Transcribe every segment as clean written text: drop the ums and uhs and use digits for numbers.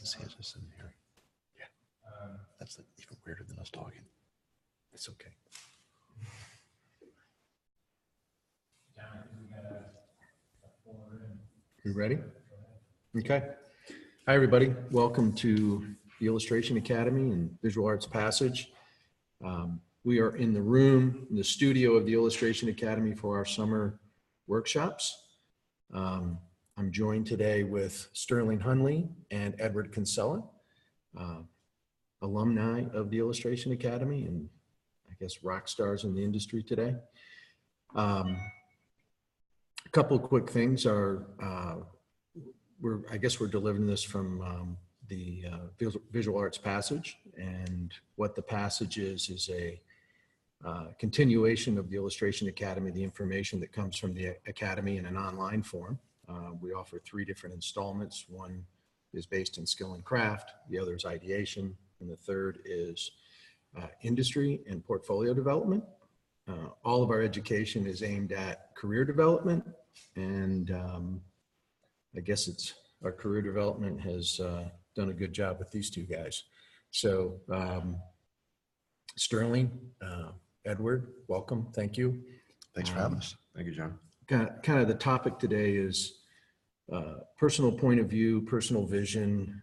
see us just in here. Yeah. That's even weirder than us talking. It's okay. You ready? Okay. Hi, everybody. Welcome to the Illustration Academy and Visual Arts Passage. We are in the room, in the studio of the Illustration Academy for our summer workshops. I'm joined today with Sterling Hunley and Edward Kinsella, alumni of the Illustration Academy and I guess rock stars in the industry today. A couple of quick things are, I guess we're delivering this from the Visual Arts Passage, and what the passage is a continuation of the Illustration Academy, the information that comes from the Academy in an online form. We offer 3 different installments. One is based in skill and craft, the other is ideation, and the third is industry and portfolio development. All of our education is aimed at career development, and I guess it's our career development has done a good job with these 2 guys. So Sterling, Edward, welcome. Thank you. Thanks for having us. Thank you, John. Kind of the topic today is personal point of view, personal vision,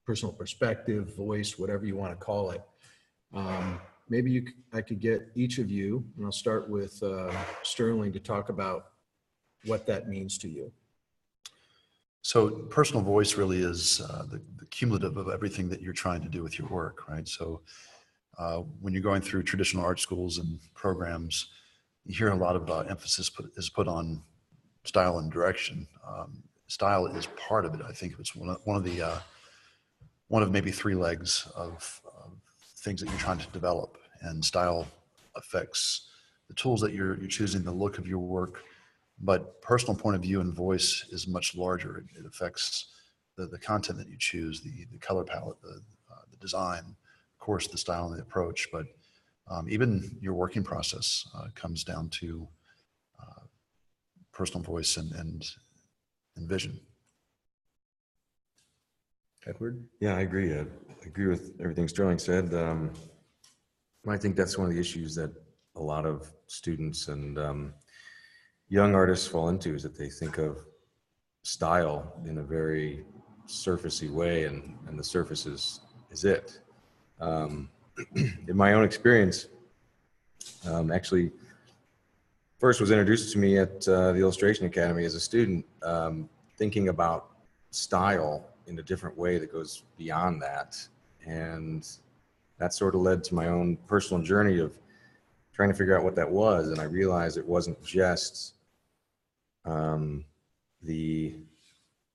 personal perspective, voice, whatever you want to call it. Maybe I could get each of you, and I'll start with Sterling, to talk about what that means to you. So personal voice really is the cumulative of everything that you're trying to do with your work, right? So when you're going through traditional art schools and programs, you hear a lot of emphasis is put on style and direction. Style is part of it. I think it's one of maybe 3 legs of things that you're trying to develop, and style affects the tools that you're choosing, the look of your work. But personal point of view and voice is much larger. It affects the content that you choose, the color palette, the design, of course, the style and the approach. But even your working process comes down to personal voice and vision. Edward? Yeah, I agree. I agree with everything Sterling said. I think that's one of the issues that a lot of students and young artists fall into, is that they think of style in a very surfacey way, and the surface is it. In my own experience, actually, first was introduced to me at the Illustration Academy as a student, thinking about style in a different way that goes beyond that. And that sort of led to my own personal journey of trying to figure out what that was. And I realized it wasn't just the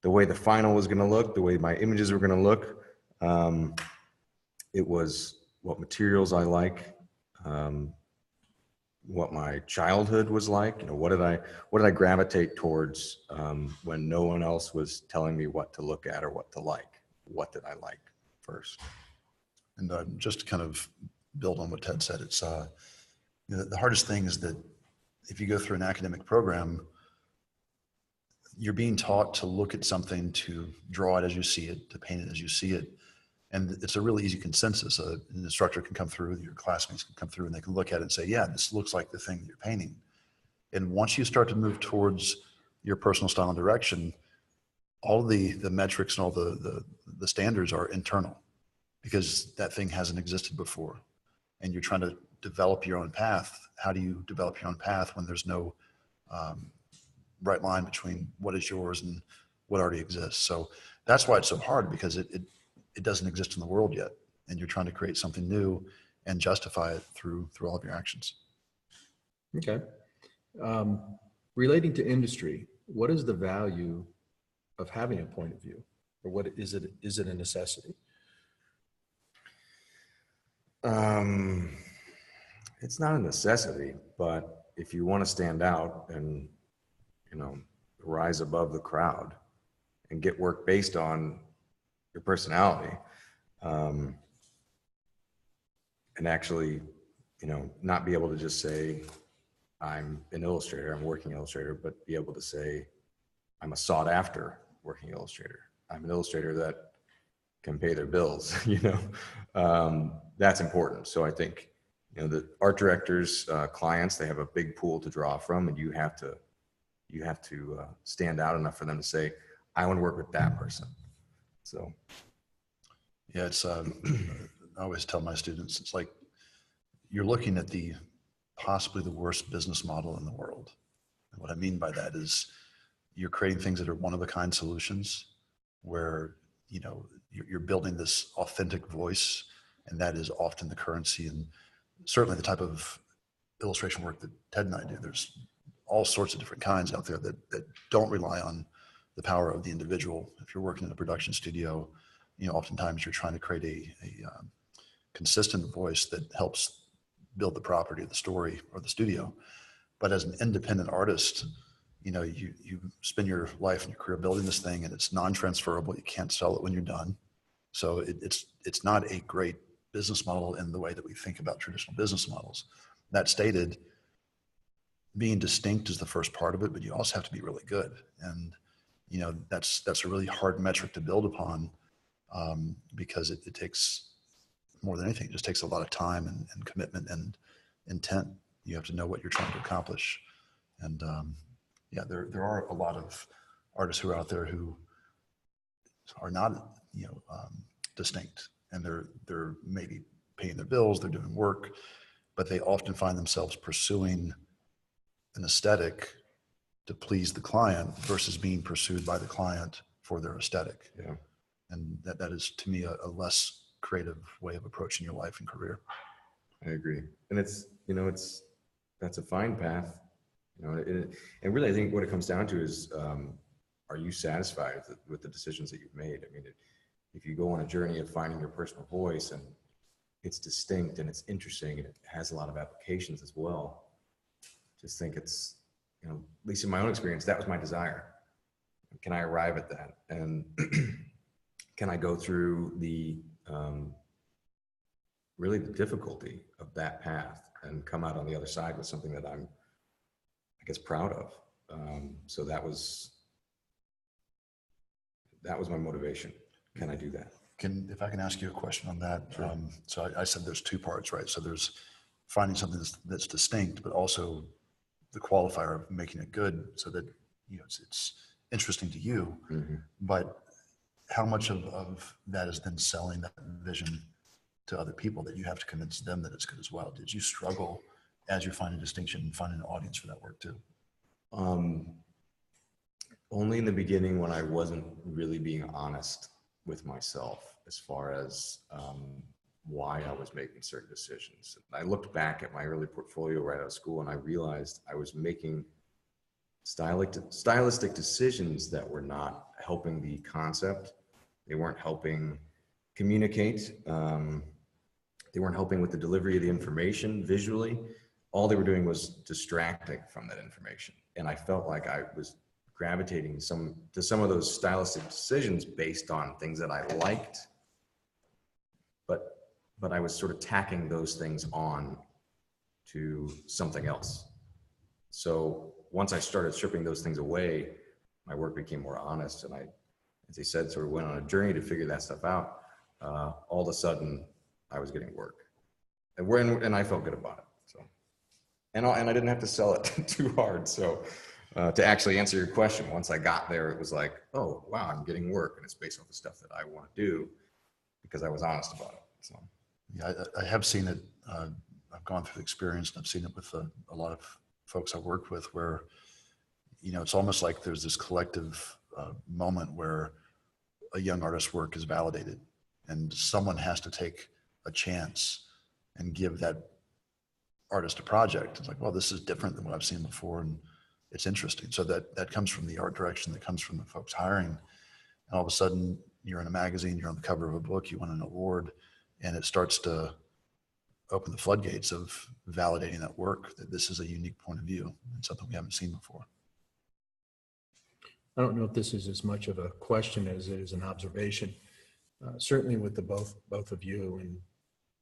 way the final was going to look, the way my images were going to look. It was what materials I like, what my childhood was like. You know, what did I gravitate towards when no one else was telling me what to look at or what to like? What did I like first? And just to kind of build on what Ted said, it's the hardest thing is that if you go through an academic program, you're being taught to look at something, to draw it as you see it, to paint it as you see it. And it's a really easy consensus. An instructor can come through, your classmates can come through, and they can look at it and say, yeah, this looks like the thing that you're painting. And once you start to move towards your personal style and direction, all the metrics and all the standards are internal, because that thing hasn't existed before. And you're trying to develop your own path. How do you develop your own path when there's no right line between what is yours and what already exists? So that's why it's so hard, because it doesn't exist in the world yet, and you're trying to create something new and justify it through all of your actions. Okay. Relating to industry, what is the value of having a point of view, or what is it a necessity? It's not a necessity, but if you want to stand out and, rise above the crowd and get work based on your personality, and actually, not be able to just say, I'm an illustrator, I'm a working illustrator, but be able to say, I'm a sought after working illustrator. I'm an illustrator that can pay their bills, that's important. So I think, the art directors, clients, they have a big pool to draw from, and you have to stand out enough for them to say, I want to work with that person. So, Yeah, it's, I always tell my students, it's like you're looking at possibly the worst business model in the world. And what I mean by that is you're creating things that are one of a kind solutions where, you're building this authentic voice, and that is often the currency. And certainly the type of illustration work that Ted and I do, there's all sorts of different kinds out there that don't rely on the power of the individual. If you're working in a production studio, oftentimes you're trying to create a consistent voice that helps build the property, the story, or the studio. But as an independent artist, you spend your life and your career building this thing, and it's non-transferable. You can't sell it when you're done. So it's not a great business model in the way that we think about traditional business models. That stated, being distinct is the first part of it, but you also have to be really good. And, that's a really hard metric to build upon, because it takes more than anything. It just takes a lot of time and commitment and intent. You have to know what you're trying to accomplish. And yeah, there are a lot of artists who are out there who are not, distinct, and they're maybe paying their bills, they're doing work, but they often find themselves pursuing an aesthetic to please the client versus being pursued by the client for their aesthetic. yeah, And that is, to me, a less creative way of approaching your life and career. I agree. And that's a fine path, and really, I think what it comes down to is, are you satisfied with the decisions that you've made? I mean, if you go on a journey of finding your personal voice and it's distinct and it's interesting and it has a lot of applications as well, just think it's, at least in my own experience, that was my desire. Can I arrive at that? And can I go through really the difficulty of that path and come out on the other side with something that I'm, I guess, proud of? So that was my motivation. Can I do that? If I can ask you a question on that. Sure. So I said there's two parts, right? So there's finding something that's distinct, but also the qualifier of making it good so that, it's interesting to you. Mm-hmm. But how much of that is then selling that vision to other people that you have to convince them that it's good as well? Did you struggle as you're finding distinction and finding an audience for that work too? Only in the beginning, when I wasn't really being honest with myself as far as why I was making certain decisions. And I looked back at my early portfolio right out of school, and I realized I was making stylistic decisions that were not helping the concept. They weren't helping communicate. They weren't helping with the delivery of the information visually. All they were doing was distracting from that information. And I felt like I was gravitating to some of those stylistic decisions based on things that I liked, but I was sort of tacking those things on to something else. So once I started stripping those things away, my work became more honest, and I, as I said, sort of went on a journey to figure that stuff out. All of a sudden, I was getting work, and I felt good about it. So, and I didn't have to sell it too hard. So, to actually answer your question, once I got there, it was like, oh wow, I'm getting work, and it's based off the stuff that I want to do because I was honest about it. So, yeah, I have seen it. I've gone through the experience, and I've seen it with a lot of folks I've worked with, where it's almost like there's this collective moment where a young artist's work is validated, and someone has to take a chance and give that artist a project. It's like, well, this is different than what I've seen before, and it's interesting. So that comes from the art direction, that comes from the folks hiring. And all of a sudden, you're in a magazine, you're on the cover of a book, you win an award, and it starts to open the floodgates of validating that work, that this is a unique point of view and something we haven't seen before. I don't know if this is as much of a question as it is an observation. Certainly with the both of you and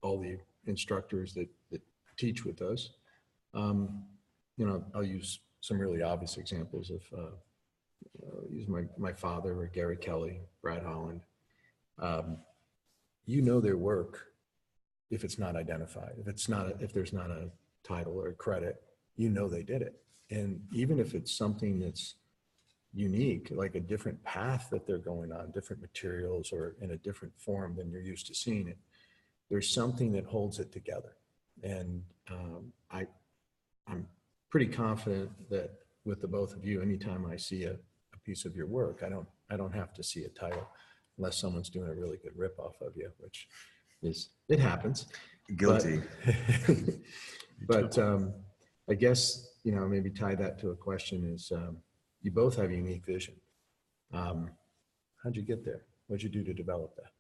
all the instructors that teach with us, I'll use some really obvious examples of use my father or Gary Kelly, Brad Holland. you know their work if it's not identified, if there's not a title or a credit, you know they did it. And even if it's something that's unique, like a different path that they're going on, different materials or in a different form than you're used to seeing it, there's something that holds it together. And I'm pretty confident that with the both of you, anytime I see a piece of your work, I don't have to see a title unless someone's doing a really good ripoff of you, which is, it happens. Guilty. But I guess, maybe tie that to a question is, you both have a unique vision. How'd you get there? What'd you do to develop that?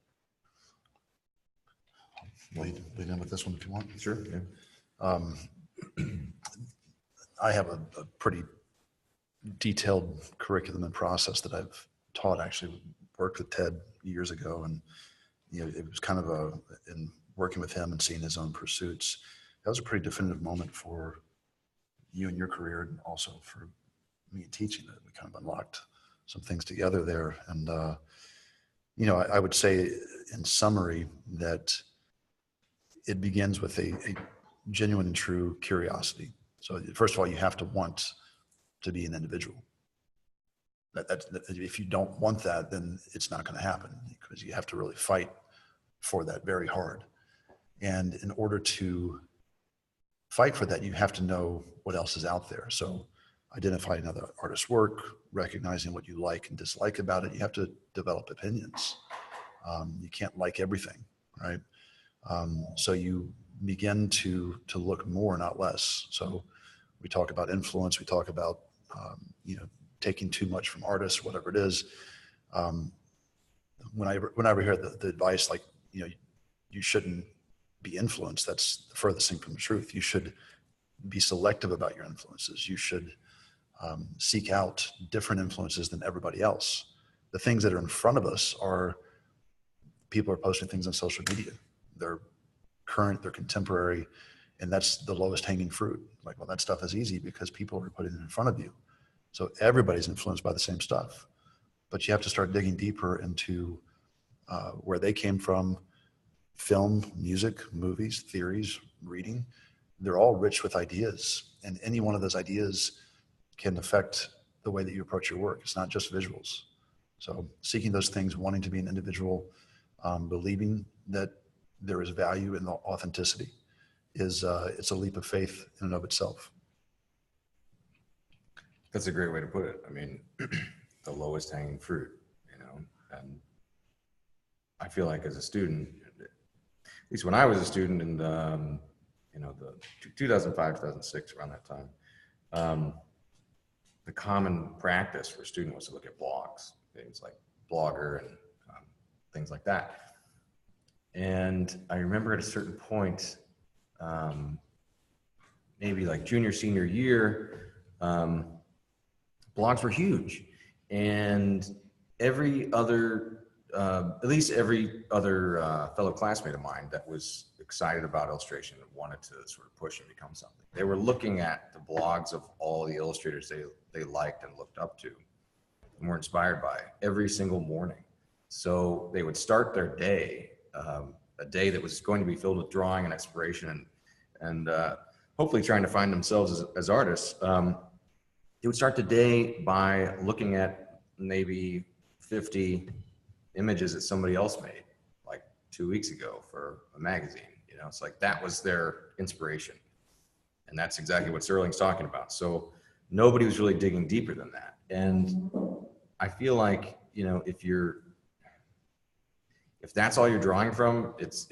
Lead in with this one if you want. Sure. Yeah. I have a pretty detailed curriculum and process that I've taught. Actually worked with Ted years ago, and it was kind of in working with him and seeing his own pursuits, that was a pretty definitive moment for you and your career, and also for me teaching it. We kind of unlocked some things together there. And I would say in summary that it begins with a genuine and true curiosity. So first of all, you have to want to be an individual. That if you don't want that, then it's not going to happen, because you have to really fight for that very hard. And in order to fight for that, you have to know what else is out there. So identifying another artist's work, recognizing what you like and dislike about it. You have to develop opinions. You can't like everything, right? So you begin to look more, not less. So we talk about influence. We talk about taking too much from artists, whatever it is. When I ever hear the advice like you shouldn't be influenced, that's the furthest thing from the truth. You should be selective about your influences. You should seek out different influences than everybody else. The things that are in front of us are people are posting things on social media. They're current, they're contemporary, and that's the lowest hanging fruit. Like, well, that stuff is easy because people are putting it in front of you. So everybody's influenced by the same stuff, but you have to start digging deeper into where they came from. Film, music, movies, theories, reading, they're all rich with ideas, and any one of those ideas can affect the way that you approach your work. It's not just visuals. So seeking those things, wanting to be an individual, believing that there is value in the authenticity is it's a leap of faith in and of itself. That's a great way to put it. I mean, the lowest hanging fruit, and I feel like as a student, at least when I was a student in the 2005, 2006, around that time, the common practice for a student was to look at blogs, things like Blogger and things like that. And I remember at a certain point, maybe like junior, senior year, blogs were huge. And every other, at least every other fellow classmate of mine that was excited about illustration and wanted to sort of push and become something, they were looking at the blogs of all the illustrators they liked and looked up to and were inspired by every single morning. So they would start their day, a day that was going to be filled with drawing and exploration and hopefully trying to find themselves as artists. They would start the day by looking at maybe 50 images that somebody else made like 2 weeks ago for a magazine. It's like that was their inspiration. And that's exactly what Sterling's talking about. So nobody was really digging deeper than that. And I feel like, if that's all you're drawing from, it's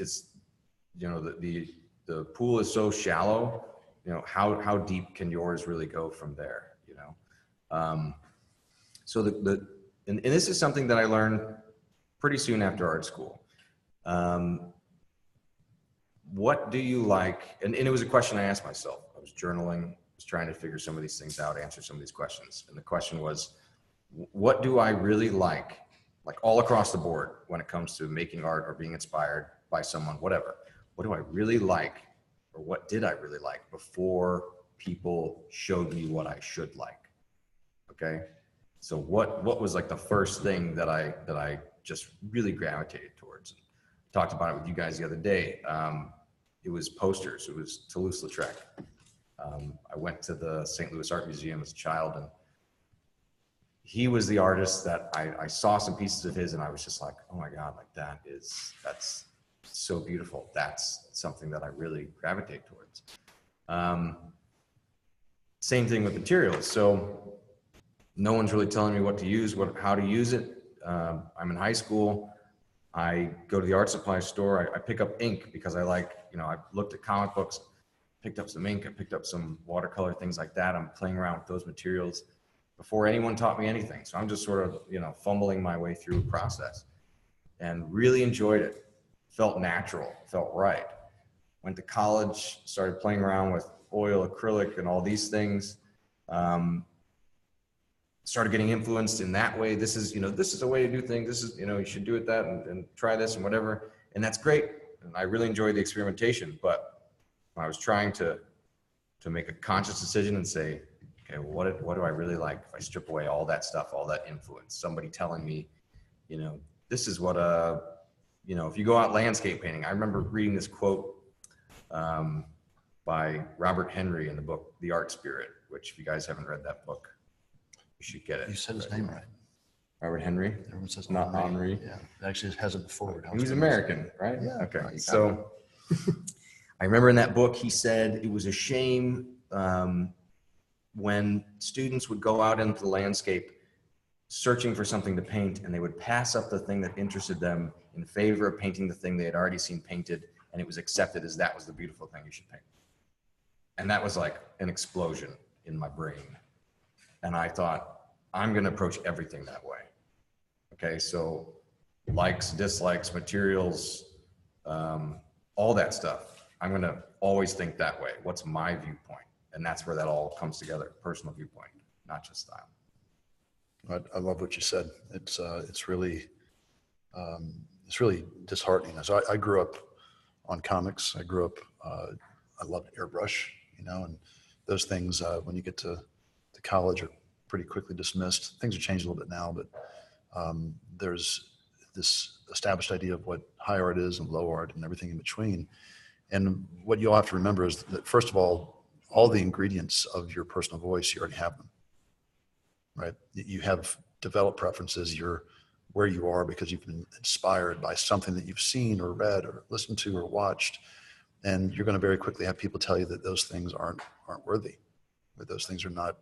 the pool is so shallow, how deep can yours really go from there? So and this is something that I learned pretty soon after art school. What do you like? And it was a question I asked myself. I was journaling, was trying to figure some of these things out, answer some of these questions. And the question was, what do I really like all across the board when it comes to making art or being inspired by someone, whatever. What do I really like, or what did I really like before people showed me what I should like? Okay. So what was like the first thing that I just really gravitated towards. Talked about it with you guys the other day. It was posters. It was Toulouse-Lautrec. I went to the St. Louis Art Museum as a child, and he was the artist that I saw some pieces of his, and I was just like, oh my God, like that's so beautiful. That's something that I really gravitate towards. Same thing with materials. So no one's really telling me what to use, how to use it. I'm in high school. I go to the art supply store. I pick up ink because I like, I looked at comic books, picked up some ink. I picked up some watercolor, things like that. I'm playing around with those materials before anyone taught me anything. So I'm just sort of, fumbling my way through the process and really enjoyed it. Felt natural, felt right. Went to college, started playing around with oil, acrylic, and all these things. Started getting influenced in that way. This is a way to do things. This is, you should do it that and try this and whatever. And that's great. And I really enjoy the experimentation. But I was trying to make a conscious decision and say, okay, what do I really like if I strip away all that stuff, all that influence? Somebody telling me, this is what if you go out landscape painting. I remember reading this quote by Robert Henry in the book The Art Spirit, which if you guys haven't read that book, you should get it. You said his name right. Robert Henry? Everyone says Not Henry. Yeah, it actually has it forward. He was American, right? Yeah. Okay. Right. So I remember in that book, he said it was a shame when students would go out into the landscape searching for something to paint, and they would pass up the thing that interested them in favor of painting the thing they had already seen painted, and it was accepted as that was the beautiful thing you should paint. And that was like an explosion in my brain. And I thought, I'm going to approach everything that way. Okay, so likes, dislikes, materials, all that stuff. I'm going to always think that way. What's my viewpoint? And that's where that all comes together, personal viewpoint, not just style. I love what you said. It's really disheartening. So I grew up on comics. I grew up, I loved airbrush, and those things, when you get to college, are pretty quickly dismissed. Things have changed a little bit now, but there's this established idea of what high art is and low art and everything in between. And what you all have to remember is that, first of all the ingredients of your personal voice, you already have them, right? You have developed preferences. You're where you are because you've been inspired by something that you've seen or read or listened to or watched. And you're going to very quickly have people tell you that those things aren't worthy, that those things are not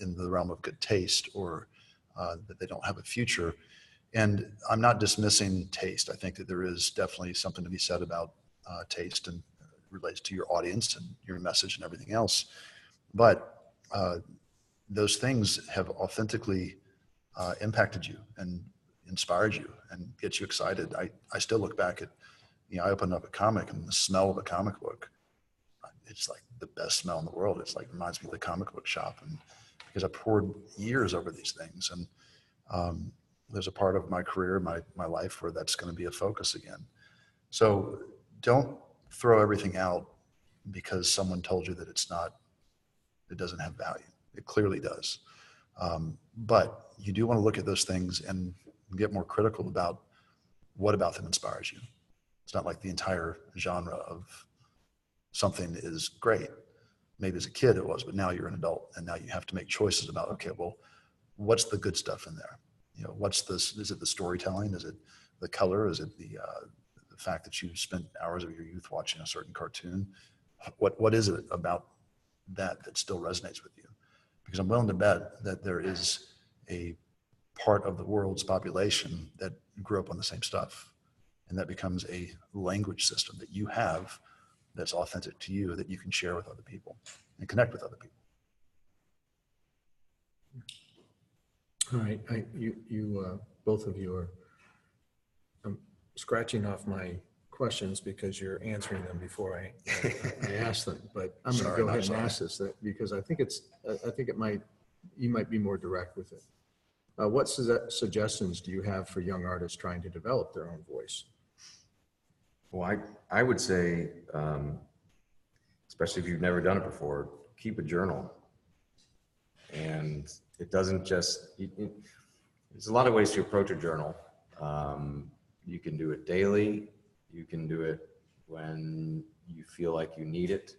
in the realm of good taste, or that they don't have a future. And I'm not dismissing taste. I think that there is definitely something to be said about taste, and relates to your audience and your message and everything else. But those things have authentically impacted you and inspired you and get you excited. I still look back at, I opened up a comic, and the smell of a comic book, it's like the best smell in the world. It's like, reminds me of the comic book shop. And because I poured years over these things, and there's a part of my career, my life, where that's going to be a focus again. So don't throw everything out because someone told you that it doesn't have value. It clearly does. But you do want to look at those things and get more critical about what about them inspires you. It's not like the entire genre of something is great. Maybe as a kid it was, but now you're an adult, and now you have to make choices about, okay, well, what's the good stuff in there? What's this? Is it the storytelling? Is it the color? Is it the fact that you spent hours of your youth watching a certain cartoon? What is it about that still resonates with you? Because I'm willing to bet that there is a part of the world's population that grew up on the same stuff, and that becomes a language system that you have that's authentic to you, that you can share with other people and connect with other people. All right, you both of you are scratching off my questions because you're answering them before I ask them. But I'm going to go ahead and ask this because I think you might be more direct with it. What suggestions do you have for young artists trying to develop their own voice? Well, I would say, especially if you've never done it before, keep a journal. And it doesn't just, there's a lot of ways to approach a journal. You can do it daily. You can do it when you feel like you need it.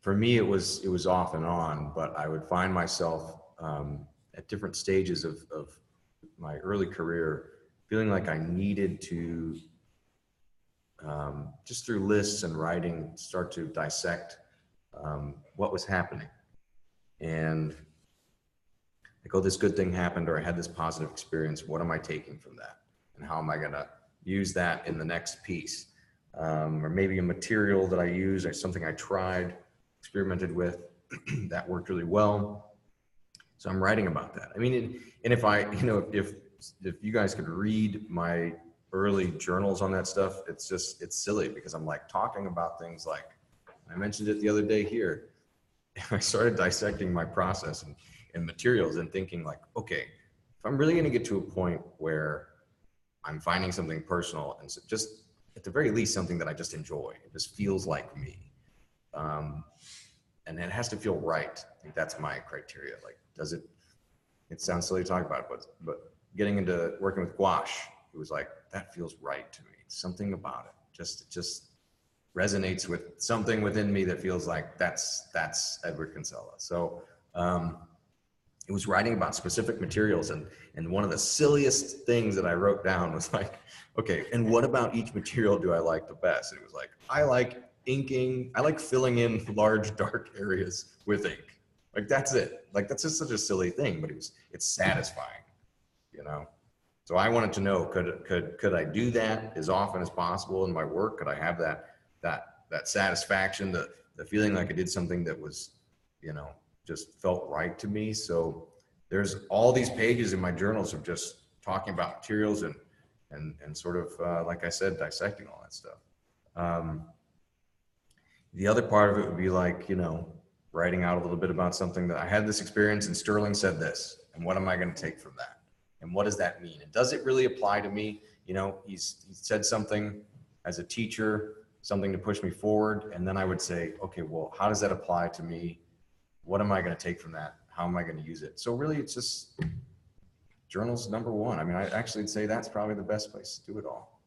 For me, it was off and on, but I would find myself at different stages of my early career feeling like I needed to, just through lists and writing, start to dissect what was happening. And like, oh, this good thing happened, or I had this positive experience. What am I taking from that? And how am I going to use that in the next piece? Or maybe a material that I used, or something I tried, experimented with that worked really well. So I'm writing about that. I mean, and if I, if you guys could read my early journals on that stuff, it's silly, because I'm like talking about things like, I mentioned it the other day here. I started dissecting my process and materials and thinking like, okay, if I'm really going to get to a point where I'm finding something personal and just at the very least something that I just enjoy, it just feels like me, and it has to feel right. I think that's my criteria. Like, it sounds silly to talk about it, but getting into working with gouache, it was like, that feels right to me. Something about it just resonates with something within me that feels like that's Edward Kinsella. So it was writing about specific materials, and one of the silliest things that I wrote down was like, okay, and what about each material do I like the best? And it was like, I like inking, I like filling in large dark areas with ink. Like, that's it. Like, that's just such a silly thing, but it's satisfying, So I wanted to know, could I do that as often as possible in my work? Could I have that satisfaction, the feeling like I did something that was, just felt right to me? So there's all these pages in my journals of just talking about materials and sort of, like I said, dissecting all that stuff. The other part of it would be like, writing out a little bit about something that I had this experience and Sterling said this, and what am I going to take from that? And what does that mean? And does it really apply to me? He said something as a teacher, something to push me forward. And then I would say, okay, well, how does that apply to me? What am I going to take from that? How am I going to use it? So really, it's just journals number one. I mean, I actually say that's probably the best place to do it all.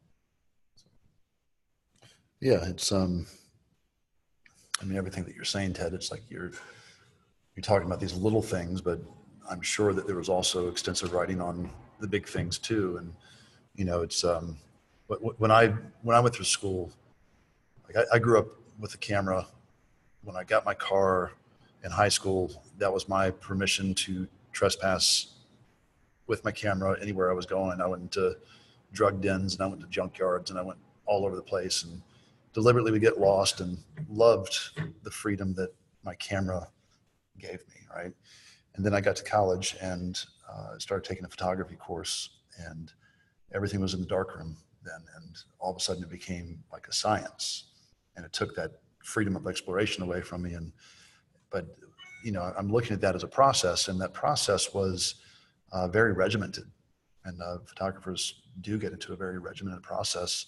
Yeah, it's everything that you're saying, Ted, it's like you're talking about these little things, but I'm sure that there was also extensive writing on the big things too. And it's when I went through school, like I grew up with a camera. When I got my car in high school, that was my permission to trespass with my camera anywhere I was going. I went into drug dens, and I went to junkyards, and I went all over the place, and deliberately would get lost, and loved the freedom that my camera gave me, right? And then I got to college and started taking a photography course, and everything was in the darkroom then. And all of a sudden it became like a science, and it took that freedom of exploration away from me. But I'm looking at that as a process, and that process was very regimented, and photographers do get into a very regimented process.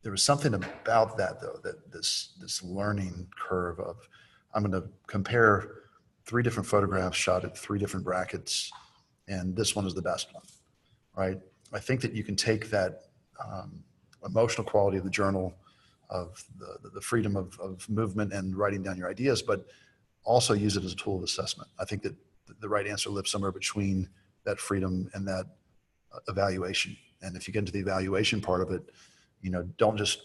There was something about that, though, that this learning curve of, I'm going to compare 3 different photographs shot at 3 different brackets, and this one is the best one, right? I think that you can take that emotional quality of the journal, of the freedom of movement and writing down your ideas, but also use it as a tool of assessment. I think that the right answer lives somewhere between that freedom and that evaluation. And if you get into the evaluation part of it, don't just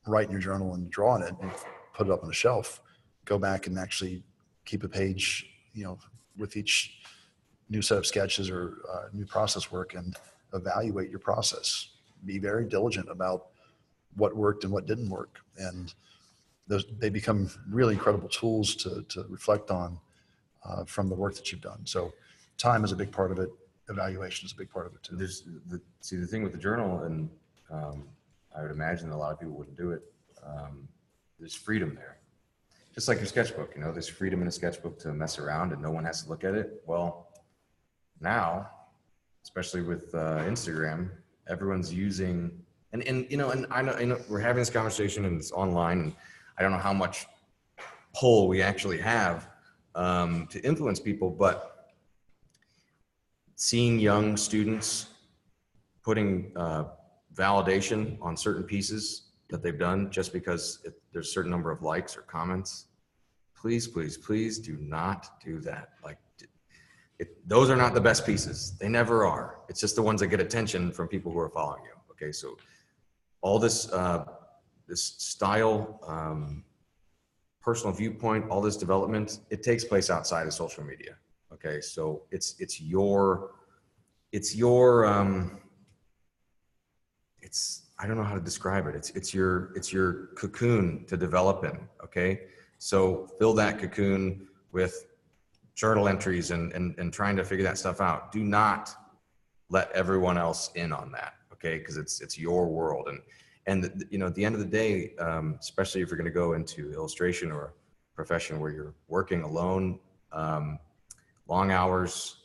write in your journal and draw on it and put it up on the shelf. Go back and actually keep a page, with each new set of sketches or new process work, and evaluate your process. Be very diligent about what worked and what didn't work. And they become really incredible tools to reflect on from the work that you've done. So time is a big part of it. Evaluation is a big part of it too. The thing with the journal, and I would imagine a lot of people wouldn't do it. There's freedom there. Just like your sketchbook, there's freedom in a sketchbook to mess around and no one has to look at it. Well, now, especially with Instagram, everyone's using, and I know we're having this conversation and it's online, and I don't know how much pull we actually have to influence people, but seeing young students putting validation on certain pieces that they've done just because there's a certain number of likes or comments, please, please, please do not do that. Like, those are not the best pieces. They never are. It's just the ones that get attention from people who are following you. Okay, so all this this style, personal viewpoint, all this development, it takes place outside of social media. Okay, so it's your I don't know how to describe it. It's your cocoon to develop in. Okay, so fill that cocoon with journal entries and trying to figure that stuff out. Do not let everyone else in on that. Okay, because it's your world, and you know, at the end of the day, especially if you're going to go into illustration or a profession where you're working alone, long hours.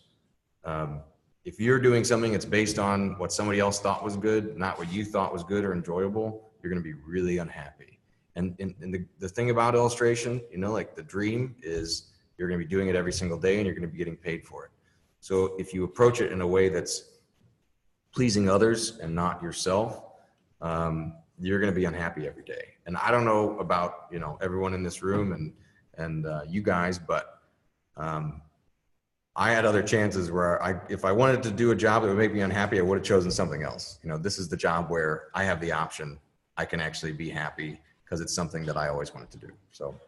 If you're doing something that's based on what somebody else thought was good, not what you thought was good or enjoyable, you're going to be really unhappy. And the thing about illustration, you know, like the dream is you're going to be doing it every single day and you're going to be getting paid for it. So if you approach it in a way that's pleasing others and not yourself, you're going to be unhappy every day. And I don't know about, you know, everyone in this room and you guys, but I had other chances where if I wanted to do a job that would make me unhappy, I would have chosen something else. You know, this is the job where I have the option. I can actually be happy because it's something that I always wanted to do. So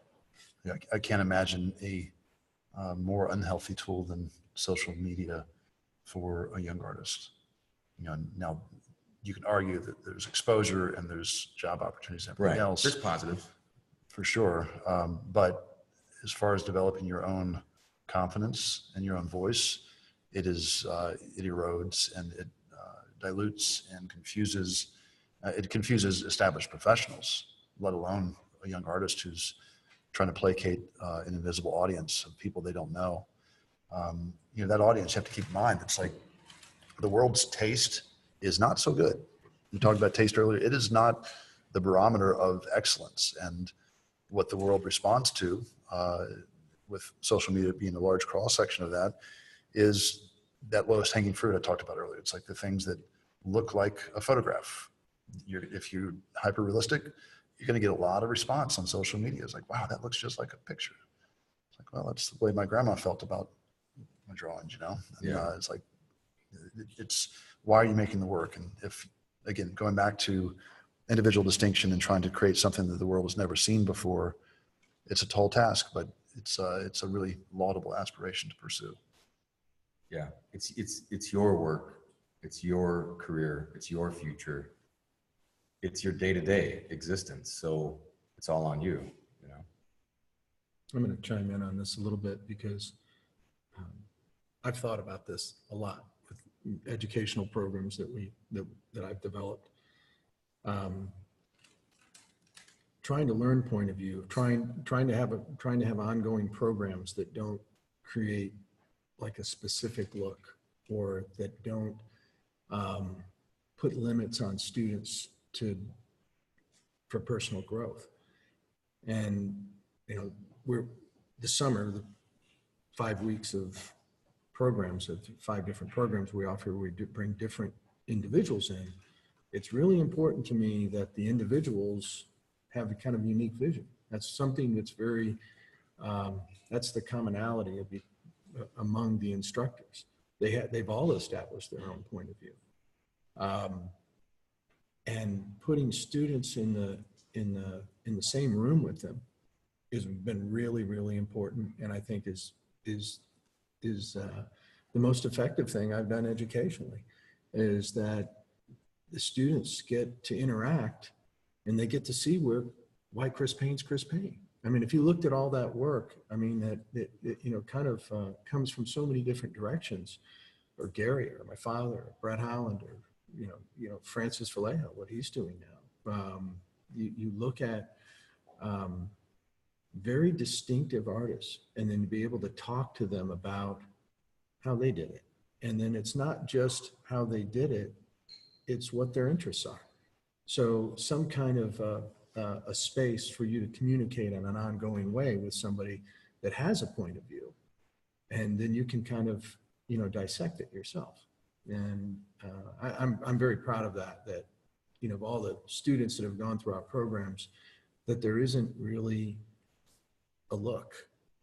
Yeah, I can't imagine a more unhealthy tool than social media for a young artist. You know, now you can argue that there's exposure and there's job opportunities and everything else. There's positives. For sure. But as far as developing your own confidence and your own voice, it erodes and it dilutes and confuses. It confuses established professionals, let alone a young artist who's trying to placate an invisible audience of people they don't know. You know, that audience, you have to keep in mind, it's like the world's taste is not so good. You talked about taste earlier. It is not the barometer of excellence. And what the world responds to, with social media being a large cross-section of that, is that lowest hanging fruit I talked about earlier. It's like the things that look like a photograph. If you're hyper-realistic, you're going to get a lot of response on social media. It's like, wow, that looks just like a picture. It's like, well, that's the way my grandma felt about my drawings, you know? And, Yeah. it's like, it's why are you making the work? And if, again, going back to individual distinction and trying to create something that the world has never seen before, it's a tall task, but it's a really laudable aspiration to pursue. Yeah, it's your work, it's your career, it's your future, it's your day-to-day existence. So it's all on you, you know. I'm going to chime in on this a little bit because I've thought about this a lot with educational programs that I've developed. Trying to learn point of view, trying to have ongoing programs that don't create like a specific look or that don't put limits on students for personal growth. And you know, this summer, the 5 weeks of programs, of 5 different programs we offer, we do bring different individuals in. It's really important to me that the individuals have a kind of unique vision. That's something that's very, that's the commonality among the instructors. They've all established their own point of view. And putting students in the same room with them has been really, really important, and I think is the most effective thing I've done educationally, is that the students get to interact and they get to see why Chris Payne's Chris Payne. I mean, if you looked at all that work, I mean, that you know, kind of comes from so many different directions, or Gary, or my father, or Brett Howland, or you know Francis Vallejo, what he's doing now. You look at very distinctive artists, and then to be able to talk to them about how they did it. And then it's not just how they did it, it's what their interests are. So some kind of a space for you to communicate in an ongoing way with somebody that has a point of view. And then you can kind of dissect it yourself. And I'm very proud of that, of all the students that have gone through our programs, that there isn't really a look,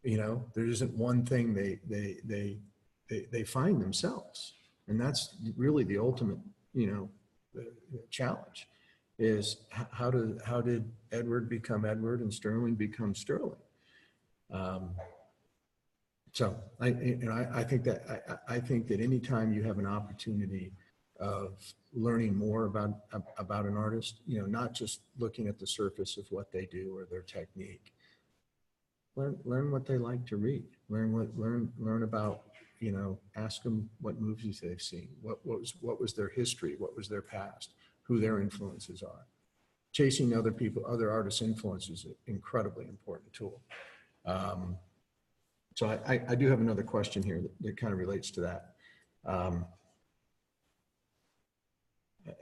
there isn't one thing they find themselves. And that's really the ultimate, challenge is how did Edward become Edward and Sterling become Sterling? So I think that anytime you have an opportunity of learning more about an artist, not just looking at the surface of what they do or their technique, learn what they like to read, learn about, ask them what movies they've seen, what was their history, what was their past, who their influences are. Chasing other artists' influence is an incredibly important tool. So I do have another question here that kind of relates to that.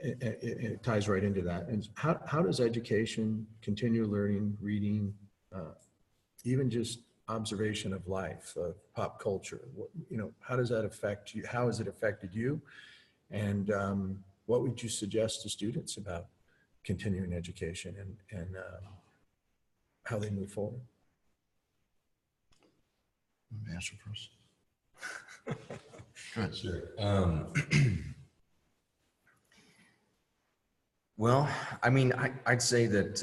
It ties right into that. And how does education, continual learning, reading, even just observation of life, of pop culture, how does that affect you? How has it affected you? And what would you suggest to students about continuing education and how they move forward? Answer first. Go ahead. Sure. Well, I mean, I'd say that,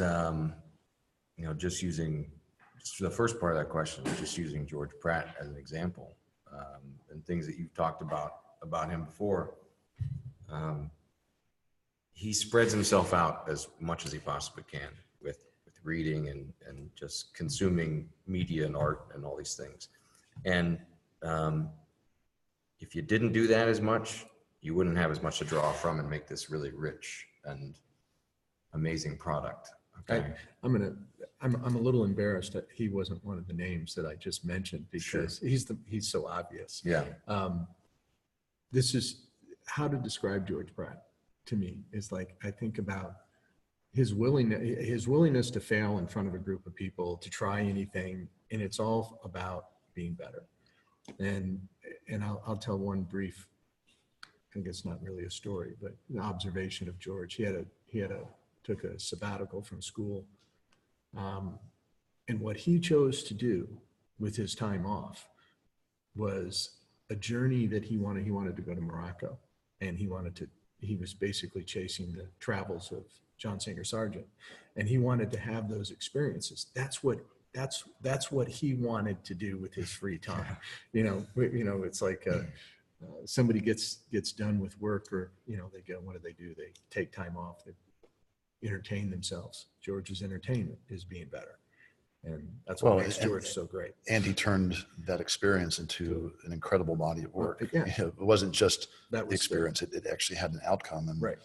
just for the first part of that question, just using George Pratt as an example, and things that you've talked about him before, he spreads himself out as much as he possibly can with reading and just consuming media and art and all these things. And if you didn't do that as much, you wouldn't have as much to draw from and make this really rich and amazing product. Okay. I'm a little embarrassed that he wasn't one of the names that I just mentioned, because Sure. he's so obvious. Yeah. This is how to describe George Pratt to me is like, I think about his willingness to fail in front of a group of people, to try anything. And it's all about being better. And I'll tell one brief, I guess not really a story, but an observation of George. He took a sabbatical from school. And what he chose to do with his time off was a journey that he wanted to go to Morocco. And he was basically chasing the travels of John Singer Sargent. And he wanted to have those experiences. That's what he wanted to do with his free time. It's like somebody gets done with work, or they go, what do? They take time off. They entertain themselves. George's entertainment is being better, and that's what makes George so great. And he turned that experience into an incredible body of work. Yeah. It wasn't just That was the experience; it actually had an outcome, and right.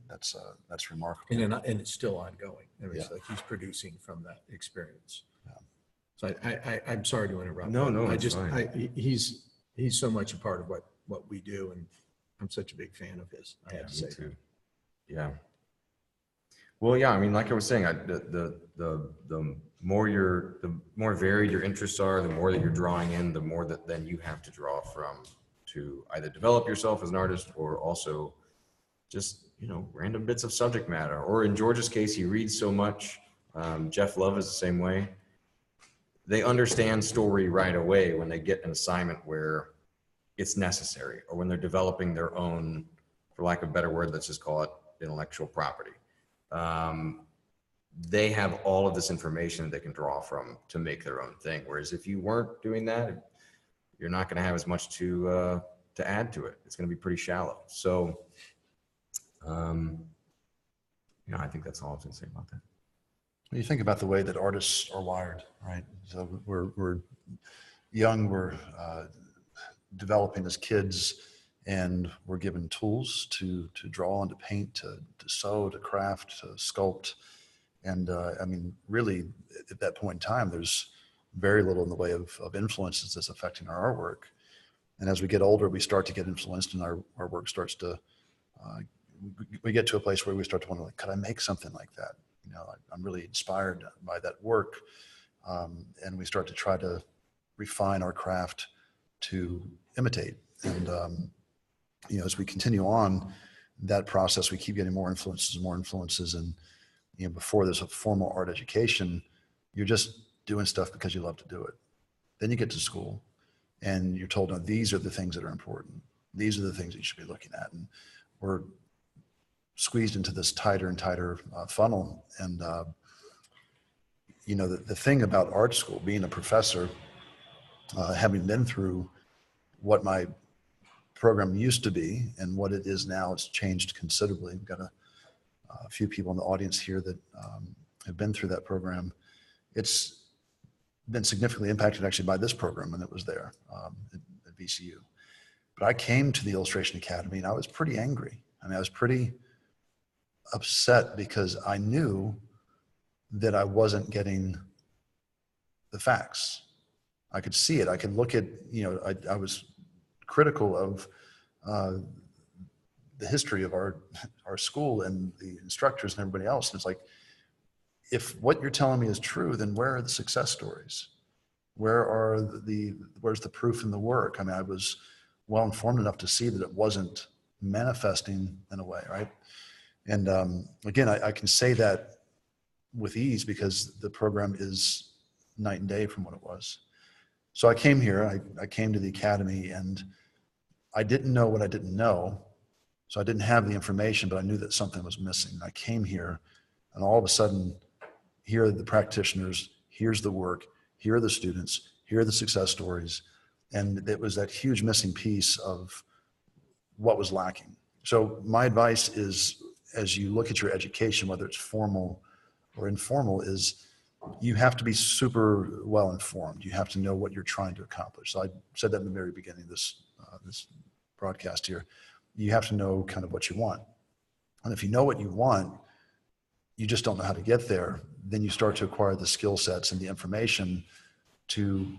That's remarkable. And it's still ongoing. It's like he's producing from that experience. Yeah. So I'm sorry to interrupt. No, I it's just fine. He's so much a part of what we do, and I'm such a big fan of his. I have to say. Me too. Yeah. Well, yeah. I mean, like I was saying, the more varied your interests are, the more that you're drawing in, the more that then you have to draw from to either develop yourself as an artist, or also just random bits of subject matter. Or in George's case, he reads so much. Jeff Love is the same way. They understand story right away when they get an assignment where it's necessary, or when they're developing their own, for lack of a better word, let's just call it intellectual property. They have all of this information they can draw from to make their own thing. Whereas if you weren't doing that, you're not going to have as much to add to it. It's going to be pretty shallow. So, I think that's all I was going to say about that. When you think about the way that artists are wired, right? So we're young, we're developing as kids, and we're given tools to draw and to paint, to sew, to craft, to sculpt. And I mean, really, at that point in time, there's very little in the way of influences that's affecting our artwork. And as we get older, we start to get influenced, and our work starts to, we get to a place where we start to wonder, like, could I make something like that? I'm really inspired by that work. And we start to try to refine our craft to imitate. And, you know, as we continue on that process, we keep getting more influences and more influences. And, you know, before there's a formal art education, you're just doing stuff because you love to do it. Then you get to school and you're told, no, these are the things that are important. These are the things that you should be looking at. And we're squeezed into this tighter and tighter funnel. And, you know, the thing about art school, being a professor, having been through what my program used to be and what it is now, it's changed considerably. We've got a few people in the audience here that have been through that program. It's been significantly impacted actually by this program when it was there at VCU. But I came to the Illustration Academy and I was pretty angry. I mean, I was pretty upset because I knew that I wasn't getting the facts. I could see it. I could look at, you know, I was critical of the history of our school and the instructors and everybody else. And it's like, if what you're telling me is true, then where are the success stories? Where's the proof in the work? I mean, I was well informed enough to see that it wasn't manifesting in a way, right? And again, I can say that with ease because the program is night and day from what it was. So I came here, I came to the academy, and I didn't know what I didn't know. So I didn't have the information, but I knew that something was missing. I came here and all of a sudden, here are the practitioners, here's the work, here are the students, here are the success stories. And it was that huge missing piece of what was lacking. So my advice is, as you look at your education, whether it's formal or informal, is you have to be super well informed. You have to know what you're trying to accomplish. So I said that in the very beginning of this broadcast here. You have to know kind of what you want. And if you know what you want, you just don't know how to get there, then you start to acquire the skill sets and the information to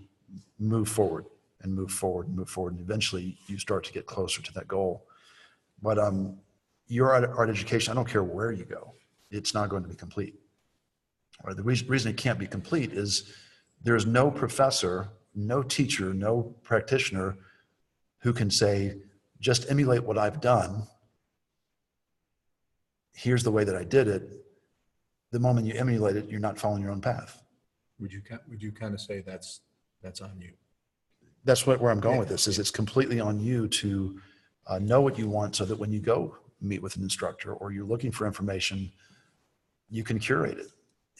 move forward and move forward and move forward. And eventually you start to get closer to that goal. But your art education, I don't care where you go, it's not going to be complete. Or the reason it can't be complete is there's no professor, no teacher, no practitioner who can say, just emulate what I've done. Here's the way that I did it. The moment you emulate it, you're not following your own path. Would you kind of say that's on you? That's where I'm going with this, is it's completely on you to know what you want so that when you go meet with an instructor or you're looking for information, you can curate it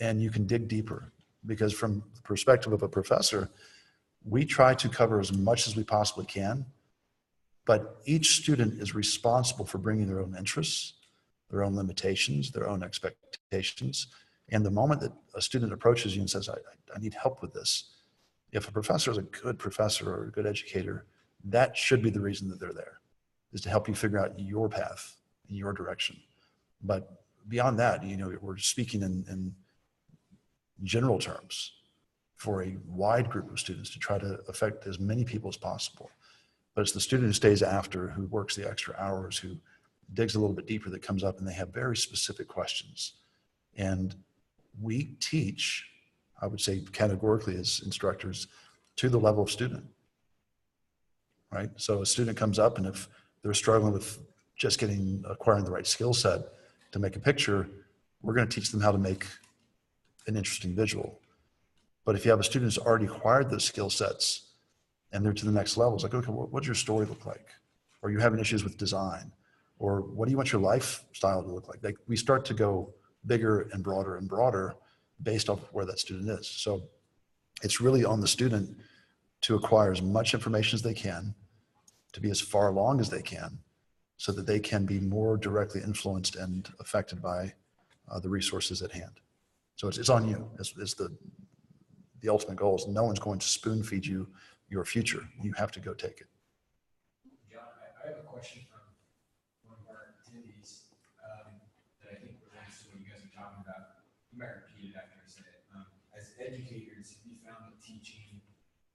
and you can dig deeper. Because from the perspective of a professor, we try to cover as much as we possibly can, but each student is responsible for bringing their own interests, their own limitations, their own expectations. And the moment that a student approaches you and says, I need help with this, if a professor is a good professor or a good educator, that should be the reason that they're there, is to help you figure out your path in your direction. But beyond that, you know, we're speaking in general terms for a wide group of students to try to affect as many people as possible. But it's the student who stays after, who works the extra hours, who digs a little bit deeper, that comes up and they have very specific questions. And we teach, I would say categorically as instructors, to the level of student, right? So a student comes up and if they're struggling with just acquiring the right skill set to make a picture, we're going to teach them how to make an interesting visual. But if you have a student who's already acquired those skill sets and they're to the next level, it's like, okay, what's your story look like? Or you're having issues with design, or what do you want your lifestyle to look like? Like, we start to go bigger and broader based off of where that student is. So it's really on the student to acquire as much information as they can, to be as far along as they can, so that they can be more directly influenced and affected by the resources at hand. So it's on you. It's the ultimate goal is no one's going to spoon feed you your future. You have to go take it. John, I have a question from one of our attendees that I think relates to what you guys are talking about. You might repeat it after I say it. As educators, have you found that teaching,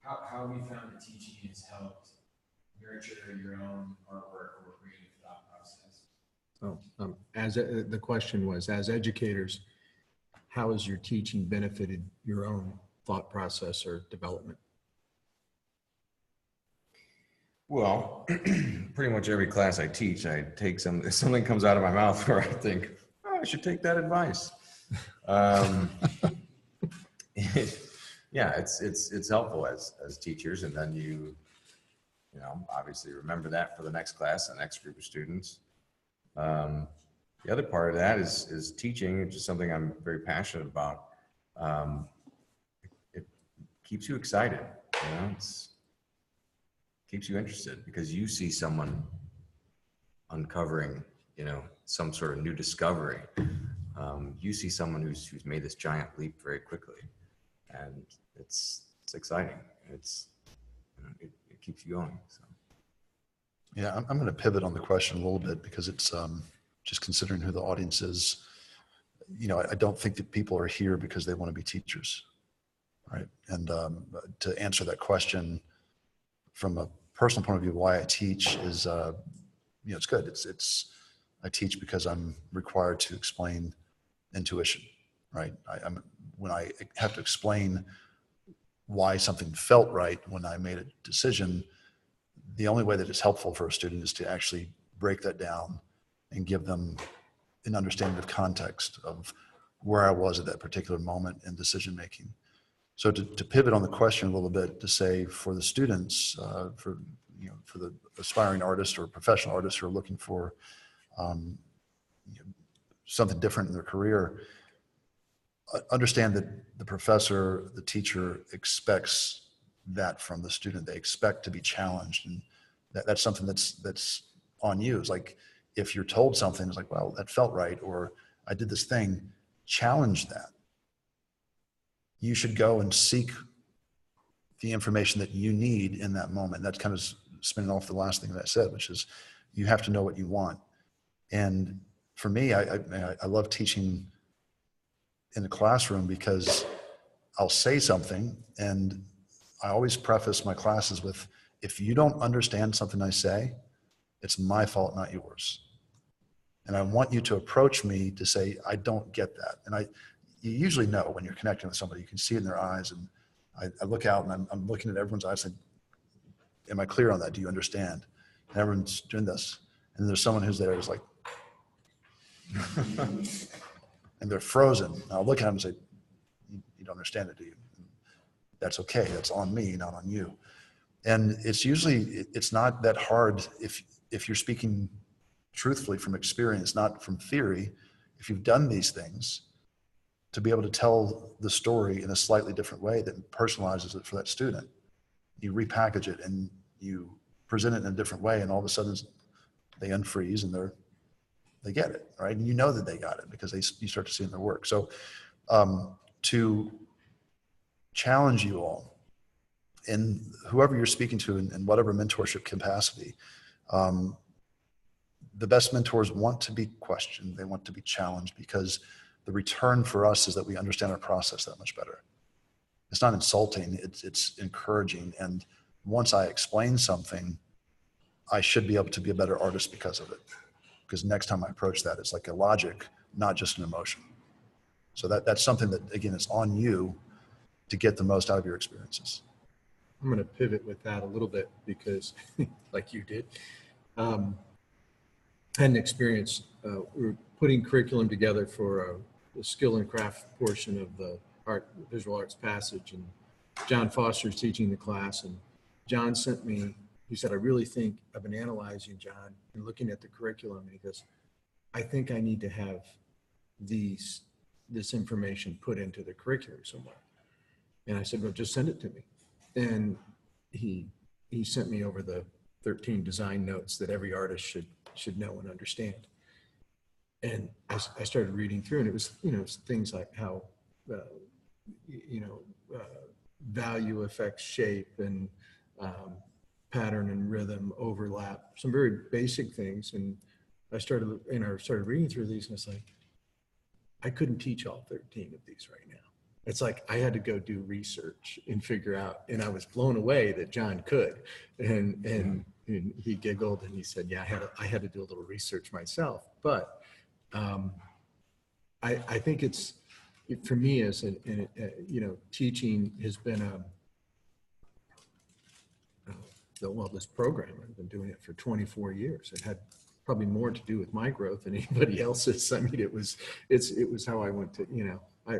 how have you found that teaching has helped nurture your own artwork or creative thought process? Oh, the question was, as educators, how has your teaching benefited your own thought process or development? Well, pretty much every class I teach, I take something comes out of my mouth where I think, oh, I should take that advice. Um, yeah, it's helpful as teachers, and then you obviously remember that for the next class, the next group of students. The other part of that is teaching, which is something I'm very passionate about. It keeps you excited, it's keeps you interested because you see someone uncovering, some sort of new discovery. You see someone who's made this giant leap very quickly, and it's exciting. It keeps you going. So. Yeah, I'm going to pivot on the question a little bit because it's just considering who the audience is. I don't think that people are here because they want to be teachers, right? And to answer that question from a personal point of view, why I teach is, it's good. I teach because I'm required to explain intuition, right? When I have to explain why something felt right when I made a decision, the only way that it's helpful for a student is to actually break that down and give them an understanding of context of where I was at that particular moment in decision making. So to pivot on the question a little bit, to say for the students, for the aspiring artists or professional artists who are looking for something different in their career, understand that the professor, the teacher expects that from the student. They expect to be challenged, and that's something that's on you. It's like if you're told something, it's like, well, that felt right, or I did this thing. Challenge that. You should go and seek the information that you need in that moment. That's kind of spinning off the last thing that I said, which is you have to know what you want. And for me, I love teaching in the classroom because I'll say something, and I always preface my classes with, if you don't understand something I say, it's my fault, not yours. And I want you to approach me to say, I don't get that. And you usually know when you're connecting with somebody, you can see it in their eyes. And I look out and I'm looking at everyone's eyes and, am I clear on that? Do you understand? And everyone's doing this. And there's someone who's there who's like, and they're frozen. And I'll look at them and say, you don't understand it, do you? And that's okay. That's on me, not on you. And it's not that hard if you're speaking truthfully from experience, not from theory. If you've done these things, to be able to tell the story in a slightly different way that personalizes it for that student. You repackage it and you present it in a different way, and all of a sudden they unfreeze and they get it, right? And you know that they got it because you start to see it in their work. So to challenge you all, and whoever you're speaking to in whatever mentorship capacity, the best mentors want to be questioned. They want to be challenged because the return for us is that we understand our process that much better. It's not insulting, it's encouraging. And once I explain something, I should be able to be a better artist because of it. Because next time I approach that, it's like a logic, not just an emotion. So that's something that, again, it's on you to get the most out of your experiences. I'm going to pivot with that a little bit because, like you did, I had an experience. We were putting curriculum together for the skill and craft portion of the visual arts passage, and John Foster's teaching the class. And John sent me, he said, I really think I've been analyzing, John, and looking at the curriculum. And he goes, I think I need to have this information put into the curriculum somewhere. And I said, well, just send it to me. And he sent me over the 13 design notes that every artist should know and understand. And I started reading through, and it was, things like how, value affects shape, and pattern and rhythm overlap, some very basic things. And I started reading through these, and it's like, I couldn't teach all 13 of these right now. It's like I had to go do research and figure out, and I was blown away that John could. And he giggled and he said, yeah, I had to do a little research myself. But I think for me as teaching has been well, this program, I've been doing it for 24 years. It had probably more to do with my growth than anybody else's. I mean, it was how I went to, I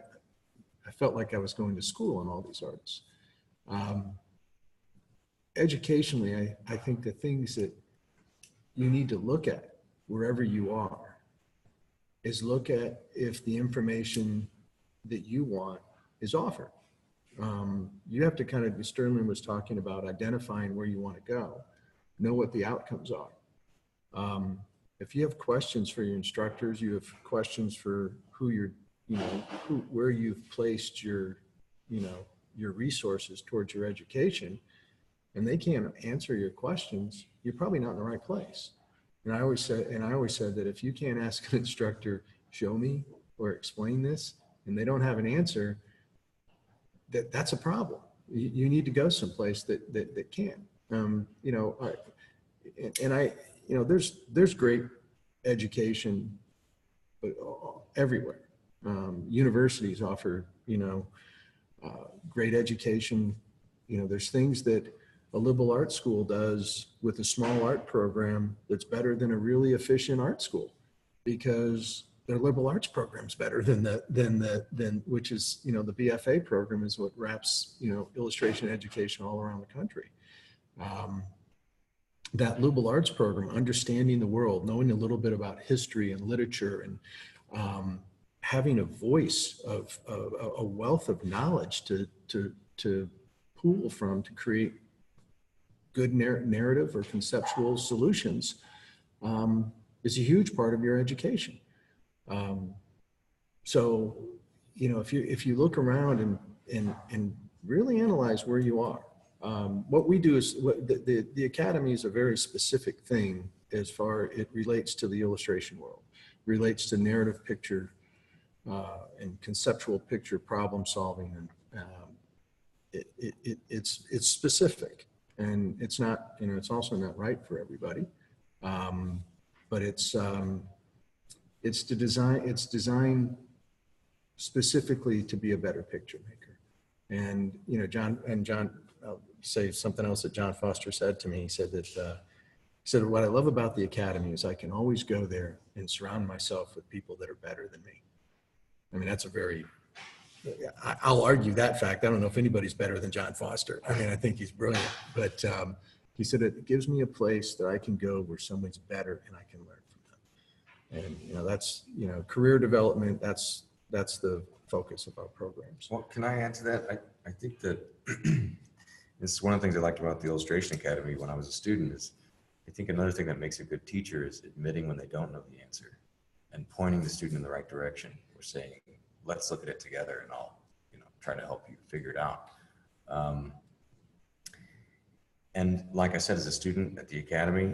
felt like I was going to school on all these artists. Educationally, I think the things that you need to look at wherever you are is look at if the information that you want is offered. You have to kind of, Sterling was talking about identifying where you want to go, know what the outcomes are. If you have questions for your instructors, you have questions for who you're, where you've placed your, your resources towards your education, and they can't answer your questions, you're probably not in the right place. And I always said that if you can't ask an instructor, show me or explain this, and they don't have an answer, that's a problem. You need to go someplace that can. There's great education, but everywhere. Universities offer, great education. There's things that a liberal arts school does with a small art program that's better than a really efficient art school, because their liberal arts program's better than which is, the BFA program is what wraps, illustration education all around the country. That liberal arts program, understanding the world, knowing a little bit about history and literature, and having a voice of a wealth of knowledge to pool from, to create good narrative or conceptual solutions, is a huge part of your education. So, if you look around and really analyze where you are, what we do is the Academy is a very specific thing as far it relates to the illustration world, relates to narrative picture and conceptual picture problem solving, and it's specific, and it's not, it's also not right for everybody, but it's designed specifically to be a better picture maker. And John, I'll say something else that John Foster said to me. He said that what I love about the Academy is I can always go there and surround myself with people that are better than me. I mean, I'll argue that fact. I don't know if anybody's better than John Foster. I mean, I think he's brilliant, but he said it gives me a place that I can go where someone's better and I can learn from them. And that's career development. That's the focus of our programs. Well, can I add to that? I think that it's one of the things I liked about the Illustration Academy when I was a student is I think another thing that makes a good teacher is admitting when they don't know the answer and pointing the student in the right direction. We're saying, let's look at it together and I'll, try to help you figure it out. And like I said, as a student at the Academy,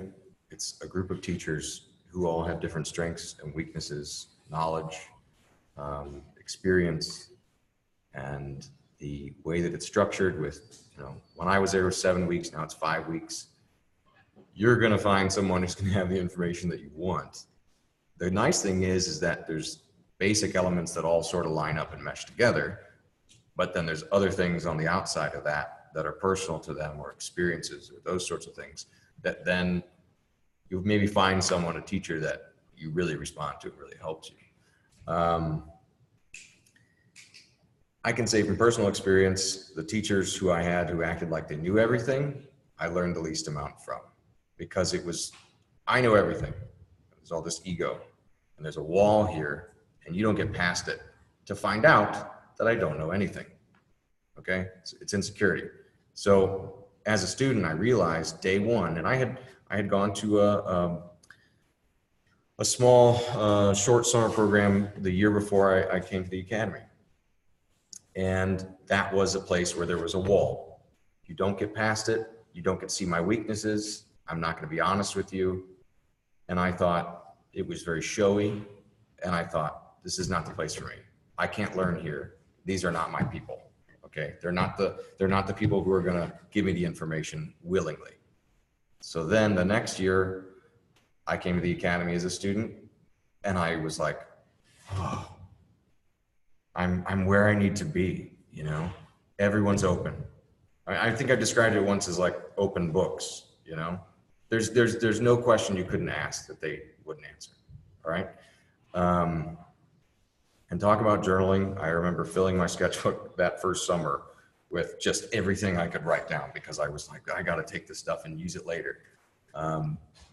it's a group of teachers who all have different strengths and weaknesses, knowledge, experience, and the way that it's structured with, when I was there it was 7 weeks, now it's 5 weeks. You're going to find someone who's going to have the information that you want. The nice thing is that there's basic elements that all sort of line up and mesh together, but then there's other things on the outside of that are personal to them, or experiences, or those sorts of things that then you maybe find someone, a teacher that you really respond to, really helps you. I can say from personal experience, the teachers who I had who acted like they knew everything, I learned the least amount from, because I know everything. There's all this ego, and there's a wall here, and you don't get past it to find out that I don't know anything. Okay, it's insecurity. So as a student, I realized day one, and I had gone to a small short summer program the year before I came to the Academy. And that was a place where there was a wall. You don't get past it. You don't get to see my weaknesses. I'm not going to be honest with you. And I thought it was very showy. And I thought, this is not the place for me. I can't learn here. These are not my people. Okay. They're not the people who are going to give me the information willingly. So then the next year I came to the Academy as a student, and I was like, oh, I'm where I need to be. Everyone's open. I think I described it once as like open books, you know? There's no question you couldn't ask that they wouldn't answer, all right? And talk about journaling. I remember filling my sketchbook that first summer with just everything I could write down because I was like, I got to take this stuff and use it later.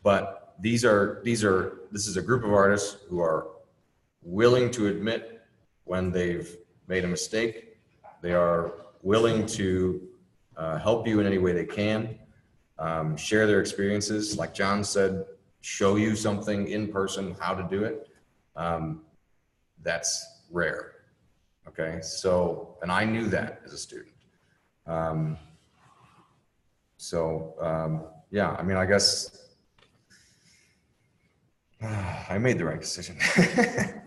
But this is a group of artists who are willing to admit when they've made a mistake. They are willing to help you in any way they can, share their experiences. Like John said, show you something in person, how to do it. That's rare. Okay. So, and I knew that as a student. Yeah, I mean, I guess I made the right decision.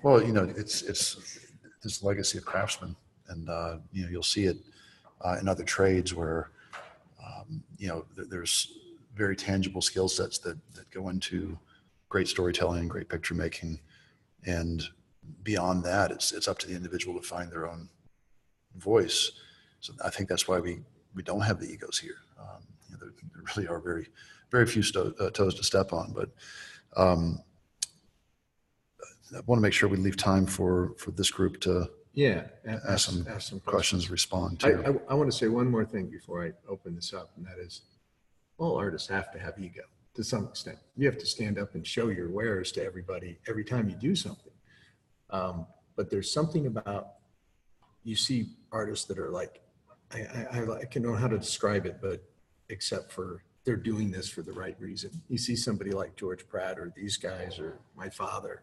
Well, it's this legacy of craftsmen, and you'll see it in other trades where there's very tangible skill sets that go into great storytelling, great picture making, and beyond that, it's up to the individual to find their own voice. So I think that's why we don't have the egos here. There really are very, very few toes to step on, but I want to make sure we leave time for this group to ask some questions, respond to. I want to say one more thing before I open this up, and that is all artists have to have ego to some extent. You have to stand up and show your wares to everybody every time you do something. But there's something about, you see artists that are like, I can know how to describe it, but except for they're doing this for the right reason. You see somebody like George Pratt or these guys or my father,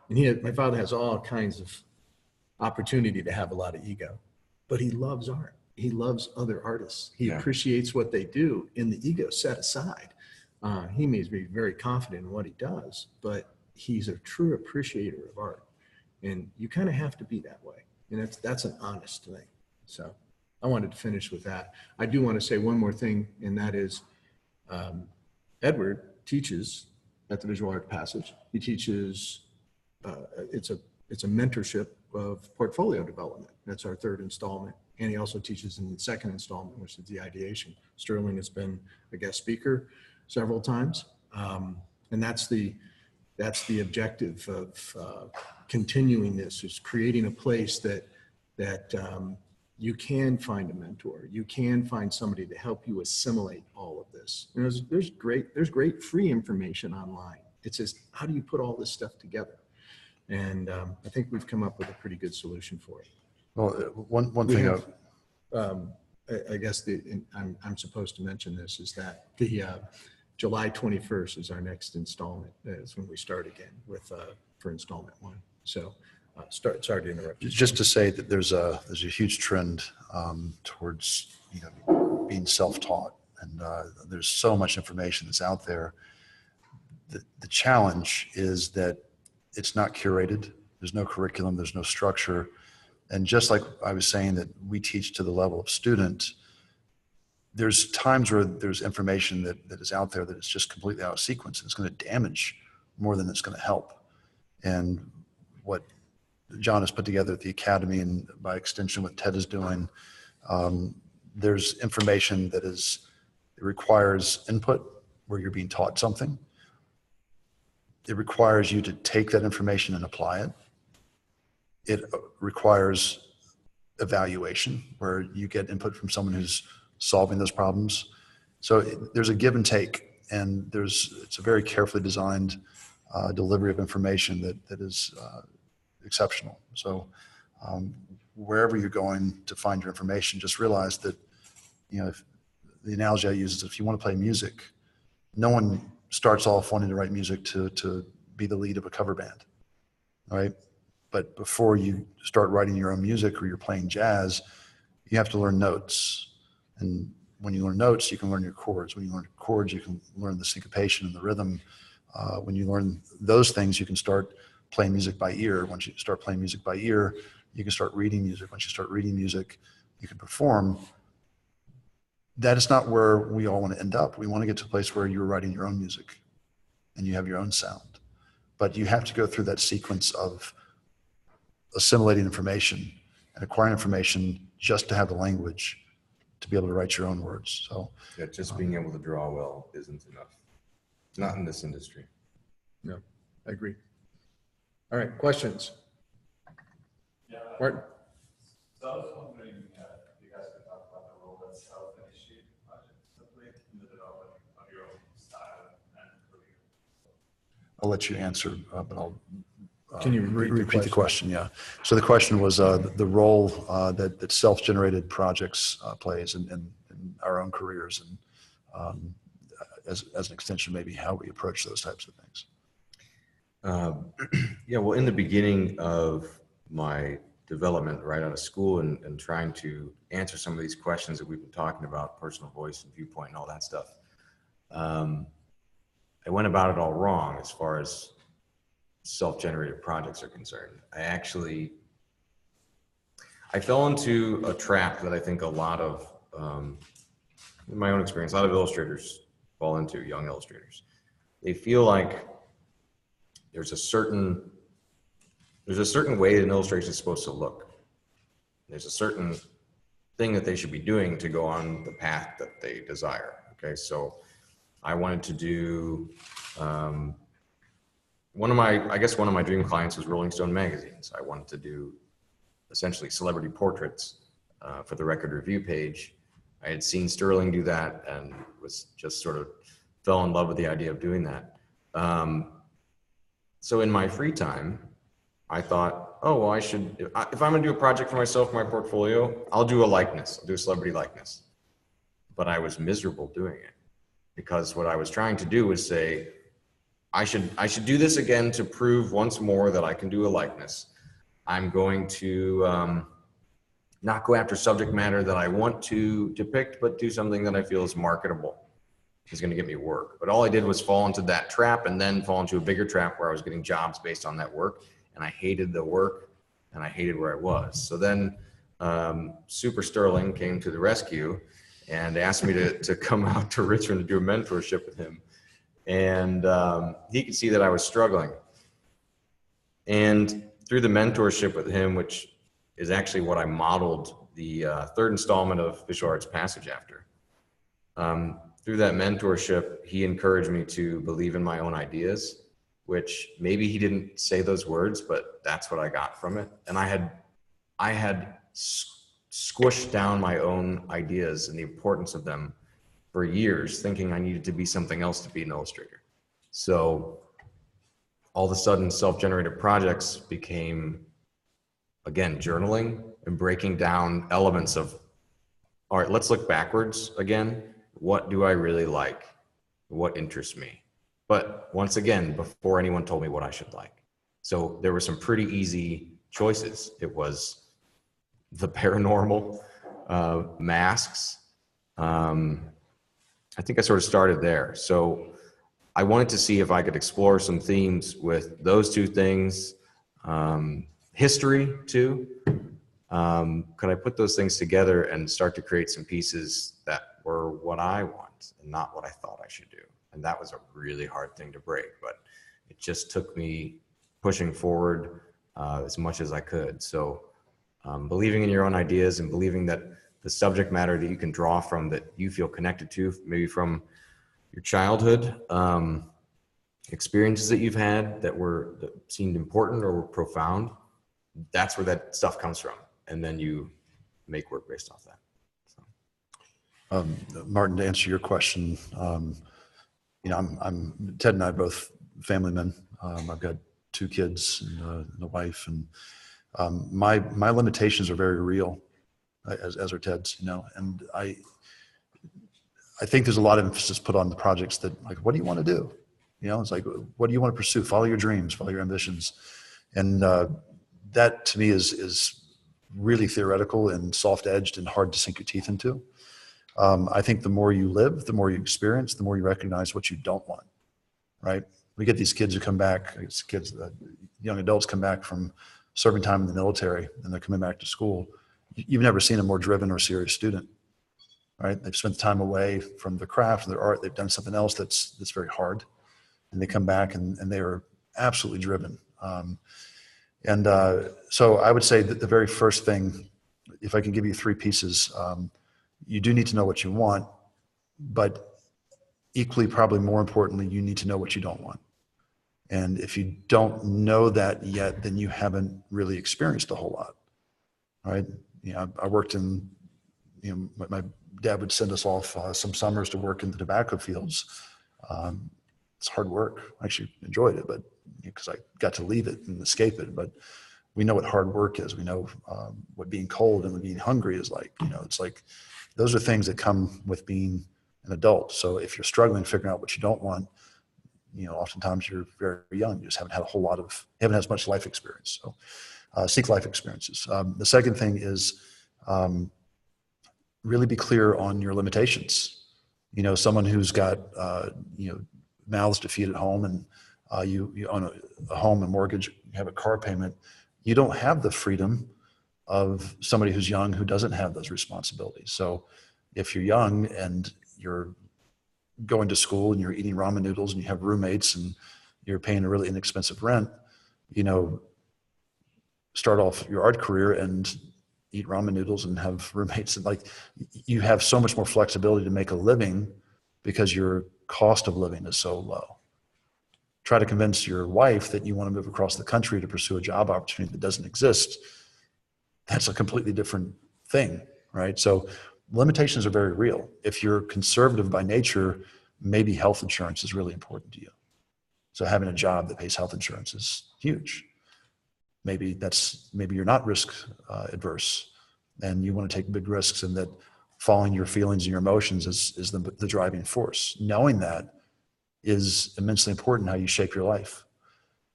and my father has all kinds of opportunity to have a lot of ego, but he loves art. He loves other artists. He appreciates what they do, and the ego set aside. He may be very confident in what he does, but he's a true appreciator of art. And you kind of have to be that way. And that's an honest thing. So I wanted to finish with that. I do want to say one more thing, and that is Edward teaches at the Visual Art Passage. He teaches, it's a mentorship of portfolio development. That's our third installment. And he also teaches in the second installment, which is the ideation. Sterling has been a guest speaker several times. And that's the objective of continuing this, is creating a place that you can find a mentor. You can find somebody to help you assimilate all of this. And there's great free information online. It's just, how do you put all this stuff together? And I think we've come up with a pretty good solution for it. Well, one thing I guess I'm supposed to mention this, is that the July 21st is our next installment. Is when we start again with for installment 1. So sorry to interrupt you. just to say that there's a huge trend towards being self-taught, and there's so much information that's out there. The challenge is that it's not curated. There's no curriculum. There's no structure. And just like I was saying that we teach to the level of student, there's times where there's information that is out there that is just completely out of sequence, and it's going to damage more than it's going to help. And what John has put together at the Academy, and by extension what Ted is doing, there's information that it requires input where you're being taught something. It requires you to take that information and apply it. It requires evaluation where you get input from someone who's solving those problems. So there's a give and take, and it's a very carefully designed delivery of information that is exceptional. So wherever you're going to find your information, just realize that, if the analogy I use is, if you want to play music, no one starts off wanting to write music to be the lead of a cover band, right? But before you start writing your own music or you're playing jazz, you have to learn notes. And when you learn notes, you can learn your chords. When you learn chords, you can learn the syncopation and the rhythm. When you learn those things, you can start playing music by ear. Once you start playing music by ear, you can start reading music. Once you start reading music, you can perform. That is not where we all want to end up. We want to get to a place where you're writing your own music and you have your own sound. But you have to go through that sequence of assimilating information and acquiring information just to have the language to be able to write your own words. So Yeah, just being able to draw well isn't enough. Not in this industry. No, I agree. All right, questions? Martin? So I was wondering if you guys could talk about the role that self-initiated projects play in the development of your own style and career. I'll let you answer, but I'll Can you repeat the the question? Yeah. So the question was the role that self-generated projects plays in our own careers, and as an extension, maybe how we approach those types of things. Yeah, well, in the beginning of my development right out of school and trying to answer some of these questions that we've been talking about, personal voice and viewpoint and all that stuff, I went about it all wrong as far as self-generated projects are concerned. I fell into a trap that I think a lot of, in my own experience, a lot of illustrators fall into, young illustrators. They feel like there's a certain way an illustration is supposed to look. There's a certain thing that they should be doing to go on the path that they desire. Okay, so I wanted to do, one of my dream clients was Rolling Stone magazine. So I wanted to do essentially celebrity portraits for the record review page. I had seen Sterling do that and was just sort of fell in love with the idea of doing that. So in my free time, I thought, oh, well, if I'm gonna do a project for myself, my portfolio, I'll do a likeness, I'll do a celebrity likeness. But I was miserable doing it because what I was trying to do was say, I should do this again to prove once more that I can do a likeness. I'm going to not go after subject matter that I want to depict, but do something that I feel is marketable, is going to get me work. But all I did was fall into that trap and then fall into a bigger trap where I was getting jobs based on that work. And I hated the work and I hated where I was. So then Super Sterling came to the rescue and asked me to come out to Richmond to do a mentorship with him. And he could see that I was struggling. And through the mentorship with him, which is actually what I modeled the third installment of Visual Arts Passage after. Through that mentorship, he encouraged me to believe in my own ideas, which maybe he didn't say those words, but that's what I got from it. And I had squished down my own ideas and the importance of them for years, thinking I needed to be something else to be an illustrator. So all of a sudden, self-generated projects became, again, journaling and breaking down elements of, all right, let's look backwards again. What do I really like? What interests me? But once again, before anyone told me what I should like. So there were some pretty easy choices. It was the paranormal, masks. I think I sort of started there. So I wanted to see if I could explore some themes with those two things. History too. Could I put those things together and start to create some pieces that were what I want and not what I thought I should do? And that was a really hard thing to break, but it just took me pushing forward as much as I could. So believing in your own ideas and believing that the subject matter that you can draw from, that you feel connected to, maybe from your childhood, experiences that you've had that seemed important or were profound, that's where that stuff comes from. And then you make work based off that. So. Martin, to answer your question, I'm Ted and I are both family men. I've got 2 kids and a wife, and my limitations are very real, as are Ted's. And I think there's a lot of emphasis put on the projects that, like, what do you want to do? It's like, what do you want to pursue? Follow your dreams, follow your ambitions, and that to me is really theoretical and soft-edged and hard to sink your teeth into. I think the more you live, the more you experience, the more you recognize what you don't want, right? We get these kids who come back, young adults come back from serving time in the military, and they're coming back to school. You've never seen a more driven or serious student, right? They've spent time away from their craft, their art, they've done something else that's very hard, and they come back and they are absolutely driven. So I would say that the very first thing, if I can give you 3 pieces, you do need to know what you want, but equally, probably more importantly, you need to know what you don't want. And if you don't know that yet, then you haven't really experienced a whole lot, right? You know, I worked in, you know, my dad would send us off some summers to work in the tobacco fields. It's hard work. I actually enjoyed it, but because I got to leave it and escape it. But we know what hard work is. We know what being cold and being hungry is like. You know, it's like those are things that come with being an adult. So if you're struggling figuring out what you don't want, you know, oftentimes you're very young. You just haven't had haven't had as much life experience. So seek life experiences. The second thing is really be clear on your limitations. You know, someone who's got, you know, mouths to feed at home, and you own a home, a mortgage, you have a car payment. You don't have the freedom of somebody who's young who doesn't have those responsibilities. So if you're young and you're going to school and you're eating ramen noodles and you have roommates and you're paying a really inexpensive rent, you know, start off your art career and eat ramen noodles and have roommates. And like, you have so much more flexibility to make a living because your cost of living is so low. Try to convince your wife that you want to move across the country to pursue a job opportunity that doesn't exist. That's a completely different thing, right? So limitations are very real. If you're conservative by nature, maybe health insurance is really important to you. So having a job that pays health insurance is huge. Maybe you're not risk adverse and you want to take big risks, and that following your feelings and your emotions is the driving force. Knowing that is immensely important in how you shape your life.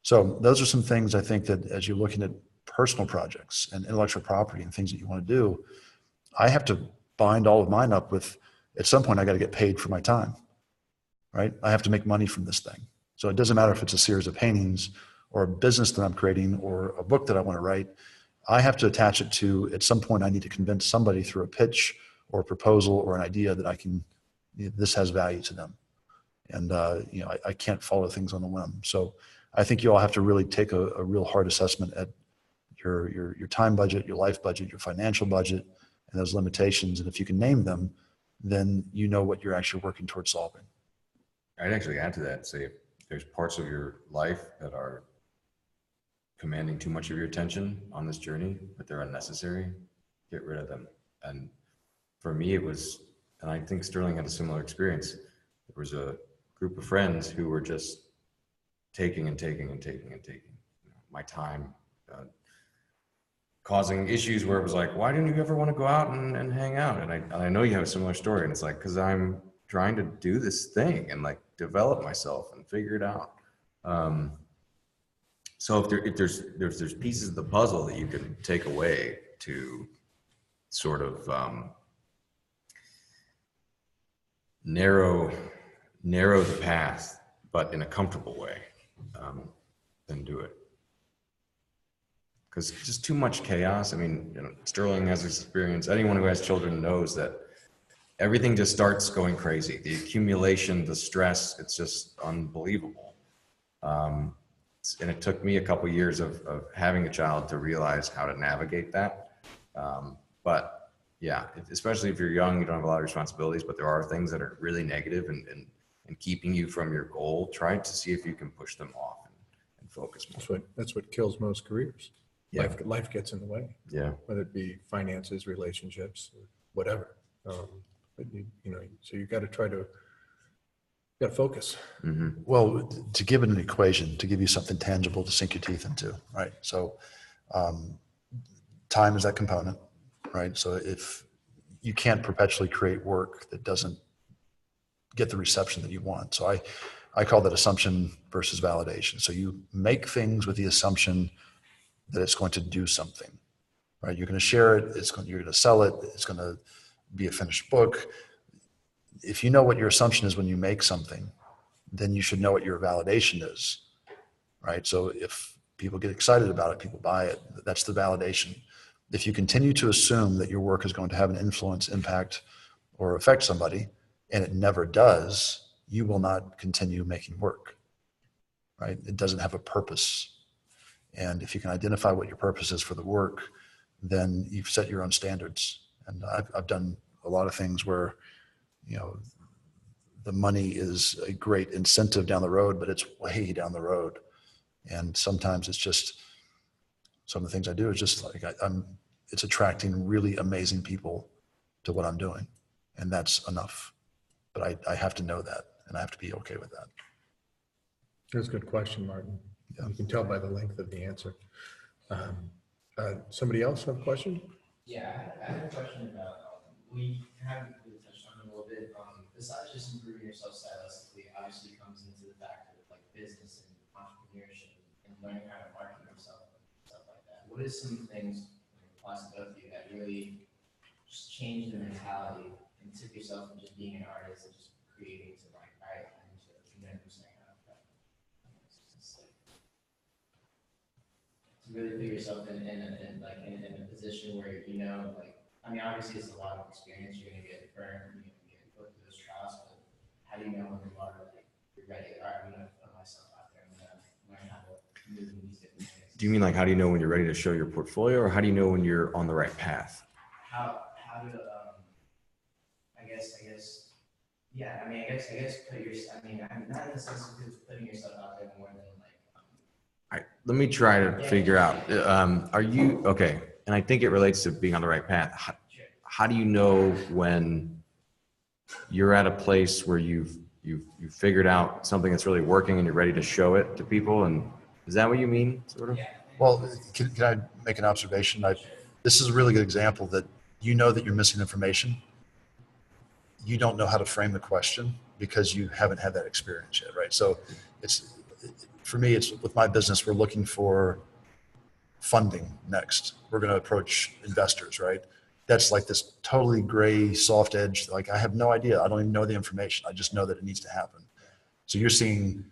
So those are some things I think that as you're looking at personal projects and intellectual property and things that you want to do, I have to bind all of mine up with, at some point I got to get paid for my time, right? I have to make money from this thing. So it doesn't matter if it's a series of paintings or a business that I'm creating or a book that I want to write. I have to attach it to, at some point I need to convince somebody through a pitch or a proposal or an idea that this has value to them. And you know, I can't follow things on a whim. So I think you all have to really take a real hard assessment at your time budget, your life budget, your financial budget, and those limitations. And if you can name them, then you know what you're actually working towards solving. I'd actually add to that, say if there's parts of your life that are commanding too much of your attention on this journey, but they're unnecessary, get rid of them. And for me, it was, and I think Sterling had a similar experience. There was a group of friends who were just taking and taking and taking and taking my time, causing issues where it was like, why didn't you ever want to go out and hang out? And I know you have a similar story, and it's like, because I'm trying to do this thing and like develop myself and figure it out. So if there's pieces of the puzzle that you can take away to sort of narrow the path, but in a comfortable way, then do it. Because just too much chaos. I mean, you know, Sterling has experience. Anyone who has children knows that everything just starts going crazy. The accumulation, the stress, it's just unbelievable. And it took me a couple years of having a child to realize how to navigate that. But yeah, especially if you're young, you don't have a lot of responsibilities, but there are things that are really negative and keeping you from your goal. Try to see if you can push them off and focus more. That's what kills most careers. Yeah. Life gets in the way, Yeah. whether it be finances, relationships, or whatever. But you know, so you got to focus. Mm-hmm. Well, to give it an equation, to give you something tangible to sink your teeth into, right? So time is that component, right? So if you can't perpetually create work that doesn't get the reception that you want. So I call that assumption versus validation. So you make things with the assumption that it's going to do something, right? You're going to share it. You're going to sell it. It's going to be a finished book. If you know what your assumption is when you make something, then you should know what your validation is, right? So if people get excited about it, people buy it. That's the validation. If you continue to assume that your work is going to have an influence, impact, or affect somebody, and it never does, you will not continue making work, right? It doesn't have a purpose. And if you can identify what your purpose is for the work, then you've set your own standards. And I've done a lot of things where, you know, the money is a great incentive down the road, but it's way down the road. And sometimes it's just, some of the things I do is just like, it's attracting really amazing people to what I'm doing. And that's enough. But I have to know that, and I have to be okay with that. That's a good question, Martin. Yeah. You can tell by the length of the answer. Somebody else have a question? Yeah, I have a question about, we haven't really touched on it a little bit. Besides just improving yourself stylistically, obviously comes into the fact of like business and entrepreneurship and learning how to market yourself and stuff like that. What is some things, applies to both of you, that really just changed the mentality and took yourself from just being an artist and just creating to like, all right, I need to, you know what I'm saying? To really put yourself in a position where, you know, like, I mean, obviously it's a lot of experience, you're gonna get burned, you're gonna get put through those trials, but how do you know when you are, like, you're ready, all right, I'm gonna put myself out there, I'm gonna learn how to move in these different ways? Do you mean like, how do you know when you're ready to show your portfolio, or how do you know when you're on the right path? How to, yeah, I mean, I guess put your, I mean, not in the sense of putting yourself out there more than like, Let me try to figure out, are you, okay, and I think it relates to being on the right path. How do you know when you're at a place where you've figured out something that's really working and you're ready to show it to people? And is that what you mean, sort of? yeah. Well, can I make an observation? This is a really good example that you know that you're missing information. You don't know how to frame the question because you haven't had that experience yet, right? So for me, it's with my business, we're looking for funding next. We're going to approach investors, right? That's like this totally gray, soft edge. Like I have no idea. I don't even know the information. I just know that it needs to happen. So you're seeing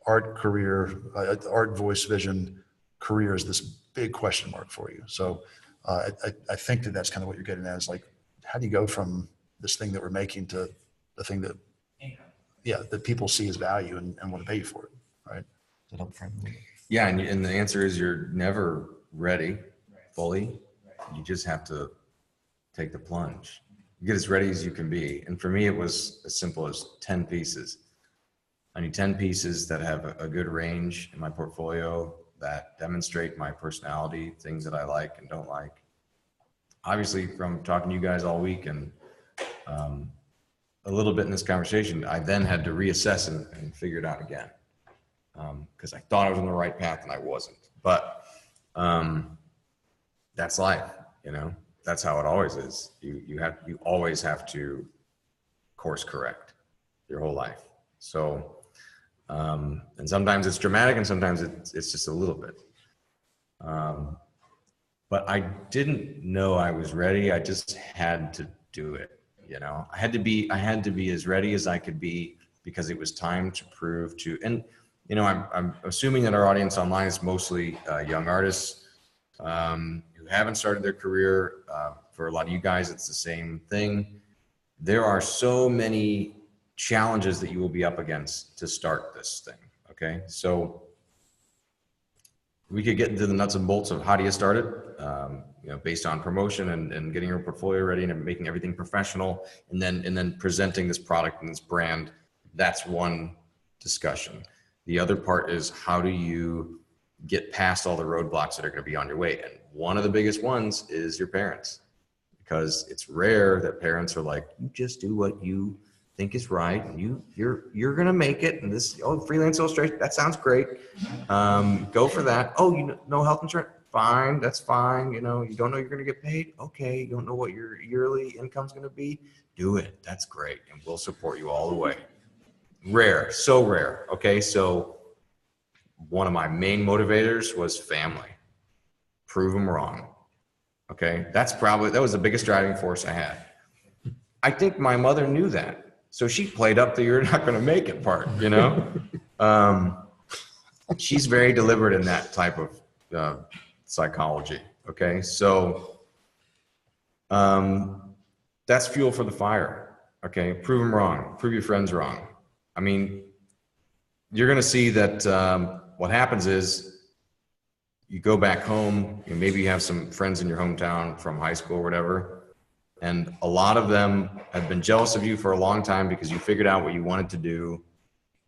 art career, art, voice, vision, career is this big question mark for you. So I think that that's kind of what you're getting at, is like, how do you go from this thing that we're making to the thing that, that people see as value and want to pay you for it, right? Does that help frame it? Yeah, and the answer is you're never ready fully. You just have to take the plunge. You get as ready as you can be. And for me, it was as simple as 10 pieces. I need 10 pieces that have a good range in my portfolio that demonstrate my personality, things that I like and don't like. Obviously, from talking to you guys all week and a little bit in this conversation, I then had to reassess and figure it out again. Because I thought I was on the right path and I wasn't. But that's life, you know. That's how it always is. You always have to course correct your whole life. So, and sometimes it's dramatic, and sometimes it's just a little bit. But I didn't know I was ready. I just had to do it. You know, I had to be as ready as I could be, because it was time to prove to. And you know, I'm assuming that our audience online is mostly young artists who haven't started their career. For a lot of you guys, it's the same thing. There are so many challenges that you will be up against to start this thing. Okay, so we could get into the nuts and bolts of how do you start it, you know, based on promotion and getting your portfolio ready and making everything professional, and then presenting this product and this brand. That's one discussion. The other part is, how do you get past all the roadblocks that are going to be on your way? And one of the biggest ones is your parents, because it's rare that parents are like, you just do what you think is right, and you're gonna make it. And this, freelance illustration, that sounds great. Go for that. Oh, you know, health insurance, fine, that's fine. You know, you don't know you're gonna get paid. Okay, you don't know what your yearly income's gonna be. Do it. That's great, and we'll support you all the way. Rare, so rare. Okay, so one of my main motivators was family. Prove them wrong. Okay, that was the biggest driving force I had. I think my mother knew that. So she played up the "you're not going to make it" part, you know? She's very deliberate in that type of psychology, okay? So that's fuel for the fire, okay? Prove them wrong. Prove your friends wrong. I mean, you're going to see that what happens is you go back home, and maybe you have some friends in your hometown from high school or whatever. And a lot of them have been jealous of you for a long time because you figured out what you wanted to do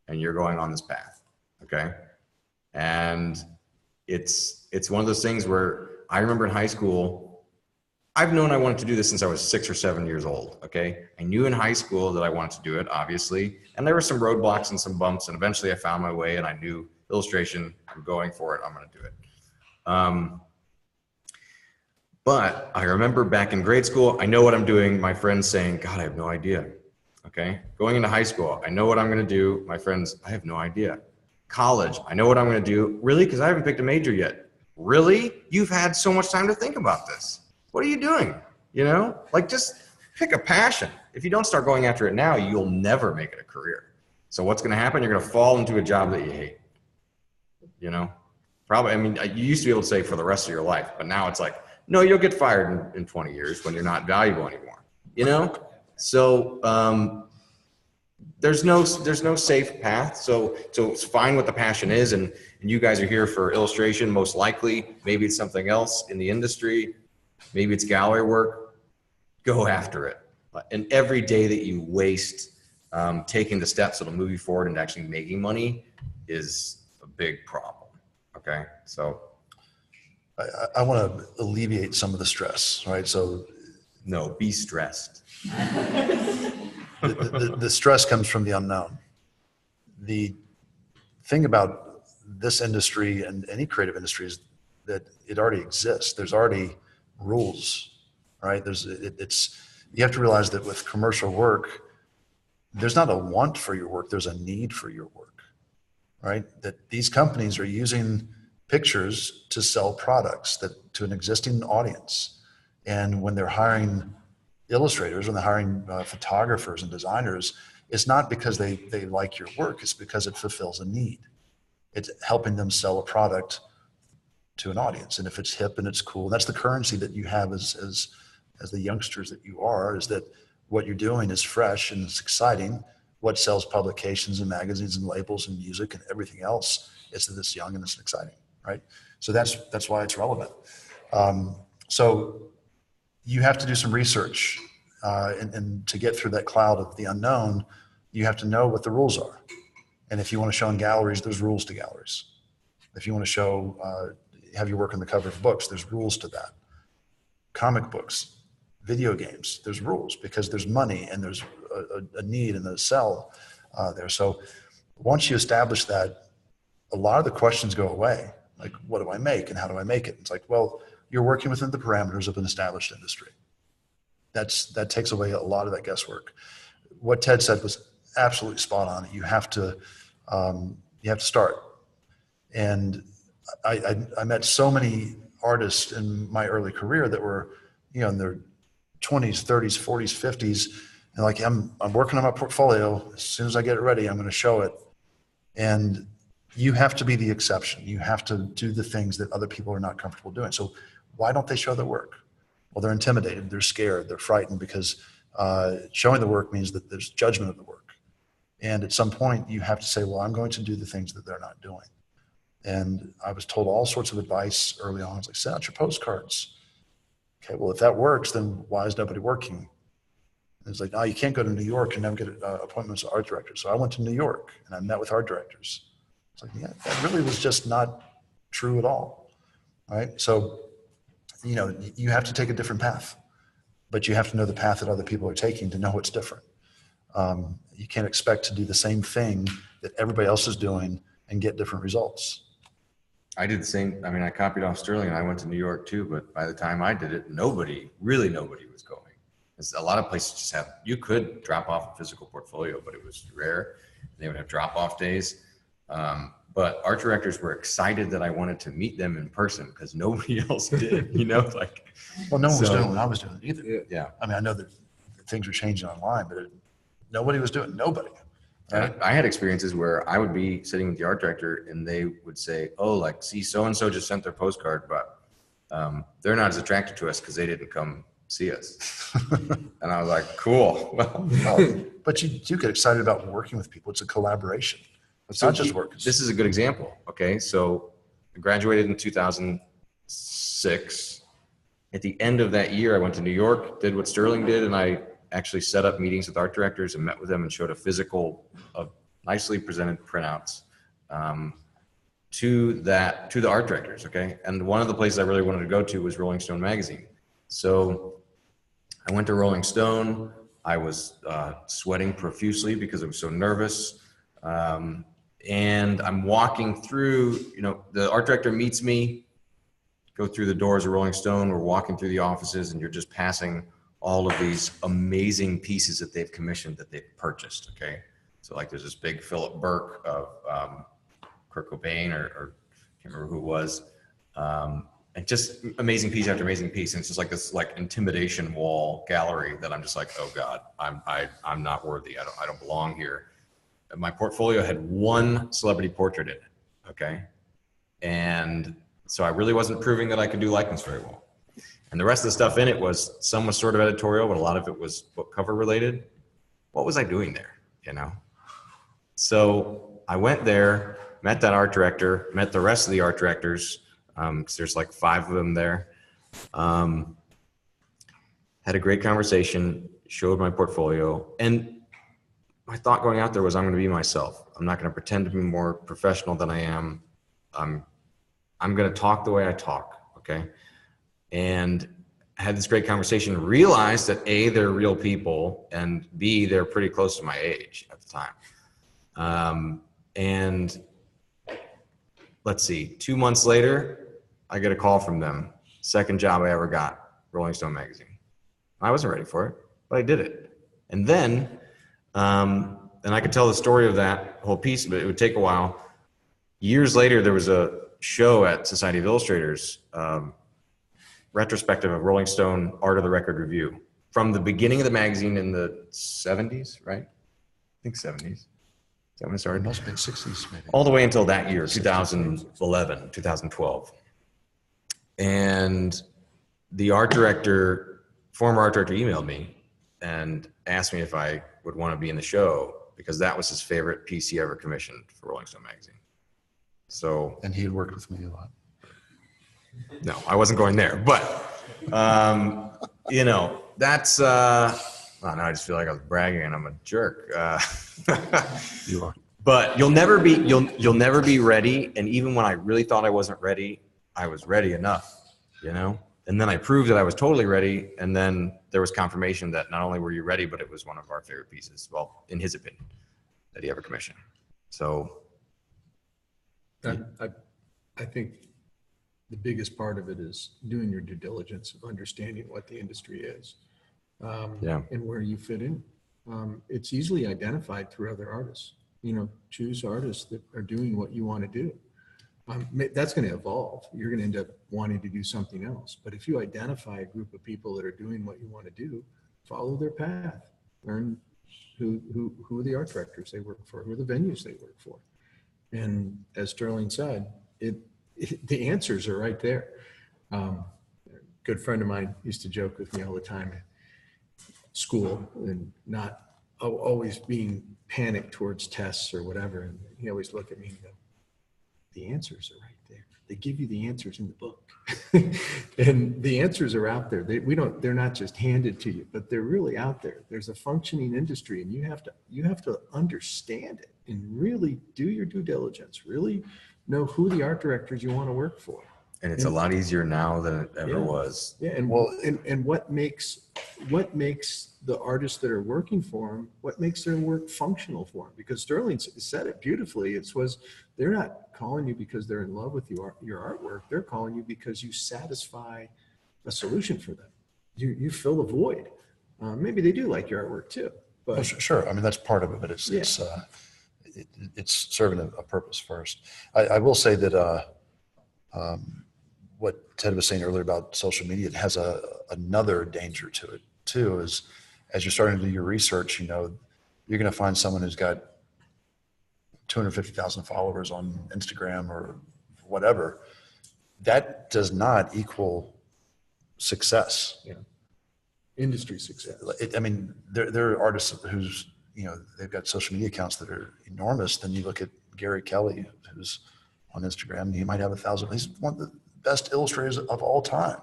and you're going on this path. Okay. And it's one of those things where I remember in high school, I've known I wanted to do this since I was 6 or 7 years old. Okay. I knew in high school that I wanted to do it, obviously. And there were some roadblocks and some bumps. And eventually I found my way and I knew illustration, I'm going for it. I'm going to do it. But I remember back in grade school, I know what I'm doing. My friends saying, God, I have no idea. Okay. Going into high school, I know what I'm going to do. My friends, I have no idea. College, I know what I'm going to do. Really? Because I haven't picked a major yet. Really? You've had so much time to think about this. What are you doing? You know, like just pick a passion. If you don't start going after it now, you'll never make it a career. So what's going to happen? You're going to fall into a job that you hate. You know, probably, I mean, you used to be able to say for the rest of your life, but now it's like, no, you'll get fired in 20 years when you're not valuable anymore, you know? So there's no safe path. So find what the passion is. And you guys are here for illustration, most likely. Maybe it's something else in the industry. Maybe it's gallery work. Go after it. And every day that you waste taking the steps that'll move you forward and actually making money is a big problem. Okay. So I want to alleviate some of the stress, right? So no, be stressed. the stress comes from the unknown. The thing about this industry and any creative industry is that it already exists. There's already rules, right? You have to realize that with commercial work, there's not a want for your work, there's a need for your work, right? That these companies are using pictures to sell products to an existing audience. And when they're hiring illustrators, when they're hiring photographers and designers, it's not because they like your work, it's because it fulfills a need. It's helping them sell a product to an audience. And if it's hip and it's cool, that's the currency that you have as the youngsters that you are, is that what you're doing is fresh and it's exciting. What sells publications and magazines and labels and music and everything else is that it's young and it's exciting, right? So that's why it's relevant. So you have to do some research, and to get through that cloud of the unknown, you have to know what the rules are. And if you want to show in galleries, there's rules to galleries. If you want to show, have your work on the cover of books, there's rules to that. Comic books, video games, there's rules because there's money and there's a need and a sell there. So once you establish that, a lot of the questions go away. Like, what do I make and how do I make it? It's like, well, you're working within the parameters of an established industry. That takes away a lot of that guesswork. What Ted said was absolutely spot on. You have to start. And I met so many artists in my early career that were, in their 20s, 30s, 40s, 50s, and like, I'm working on my portfolio. As soon as I get it ready, I'm going to show it. And you have to be the exception. You have to do the things that other people are not comfortable doing. So why don't they show their work? Well, they're intimidated, they're scared, they're frightened because showing the work means that there's judgment of the work. And at some point you have to say, well, I'm going to do the things that they're not doing. And I was told all sorts of advice early on. It's like, send out your postcards. Okay, well, if that works, then why is nobody working? And it's like, no, you can't go to New York and never get appointments with art directors. So I went to New York and I met with art directors. It's like, yeah, that really was just not true at all, right? So, you have to take a different path, but you have to know the path that other people are taking to know what's different. You can't expect to do the same thing that everybody else is doing and get different results. I did the same. I mean, I copied off Sterling and I went to New York too, but by the time I did it, really nobody was going. A lot of places just you could drop off a physical portfolio, but it was rare. They would have drop-off days. But art directors were excited that I wanted to meet them in person because nobody else did, like. Well, no one was doing what I was doing either. Yeah. I mean, I know that things are changing online, but nobody was doing, nobody. Right? I had experiences where I would be sitting with the art director and they would say, oh, like, see, so-and-so just sent their postcard, but they're not as attracted to us because they didn't come see us. And I was like, cool. Well, but you do get excited about working with people. It's a collaboration. It's not just work. This is a good example. Okay. So I graduated in 2006. At the end of that year, I went to New York, did what Sterling did, and I actually set up meetings with art directors and met with them and showed a physical of nicely presented printouts to the art directors. Okay. And one of the places I really wanted to go to was Rolling Stone magazine. So I went to Rolling Stone. I was sweating profusely because I was so nervous. And I'm walking through, the art director meets me, go through the doors of Rolling Stone. We're walking through the offices, and you're just passing all of these amazing pieces that they've commissioned, that they've purchased. Okay. So like there's this big Philip Burke of Kurt Cobain or can't remember who it was. And just amazing piece after amazing piece. And it's just like this like intimidation wall gallery that I'm just like, oh God, I'm not worthy. I don't belong here. And my portfolio had one celebrity portrait in it. Okay. And so I really wasn't proving that I could do likeness very well. And the rest of the stuff in it was, some was sort of editorial, but a lot of it was book cover related. What was I doing there? So I went there, met that art director, met the rest of the art directors, because there's like 5 of them there. Had a great conversation, showed my portfolio, and my thought going out there was, I'm going to be myself. I'm not going to pretend to be more professional than I am. I'm going to talk the way I talk. Okay. And I had this great conversation, realized that A, they're real people, and B, they're pretty close to my age at the time. And let's see, 2 months later, I get a call from them. Second job I ever got, Rolling Stone magazine. I wasn't ready for it, but I did it. And then, and I could tell the story of that whole piece, but it would take a while. Years later, there was a show at Society of Illustrators, retrospective of Rolling Stone Art of the Record Review from the beginning of the magazine in the 70s, right? I think 70s. Is that when it It started? must have been 60s maybe. All the way until that year, 2011, 2012. And the art director, former art director, emailed me and asked me if I would want to be in the show, because that was his favorite piece he ever commissioned for Rolling Stone magazine. So, And he had worked with me a lot. no, I wasn't going there, but, that's, now I just feel like I was bragging and I'm a jerk. You are. But you'll never be ready. And even when I really thought I wasn't ready, I was ready enough, and then I proved that I was totally ready. And then there was confirmation that not only were you ready, but it was one of our favorite pieces. Well, in his opinion, that he ever commissioned. So I think the biggest part of it is doing your due diligence of understanding what the industry is, and where you fit in. It's easily identified through other artists. Choose artists that are doing what you want to do. That's going to evolve. You're going to end up wanting to do something else. But if you identify a group of people that are doing what you want to do, follow their path. Learn who are the art directors they work for, who are the venues they work for. And as Sterling said, the answers are right there. A good friend of mine used to joke with me all the time at school, and not always being panicked towards tests or whatever. And he always look at me and go, the answers are right there. They give you the answers in the book. And the answers are out there. They're not just handed to you, but they're really out there. There's a functioning industry, and you have to understand it and really do your due diligence, really know who the art directors you want to work for. and it's a lot easier now than it ever was. Yeah, and what makes the artists that are working for them, what makes their work functional for them? Because Sterling said it beautifully. They're not calling you because they're in love with your artwork. They're calling you because you satisfy a solution for them. You fill a void. Maybe they do like your artwork too. But Well, sure. I mean, that's part of it, but it's serving a purpose first. I will say that what Ted was saying earlier about social media, it has another danger to it too, is as you're starting to do your research, you're going to find someone who's got 250,000 followers on Instagram or whatever. That does not equal success. yeah, industry success. There are artists who's, they've got social media accounts that are enormous. Then you look at Gary Kelly, who's on Instagram, he might have 1,000. He's one of the best illustrators of all time.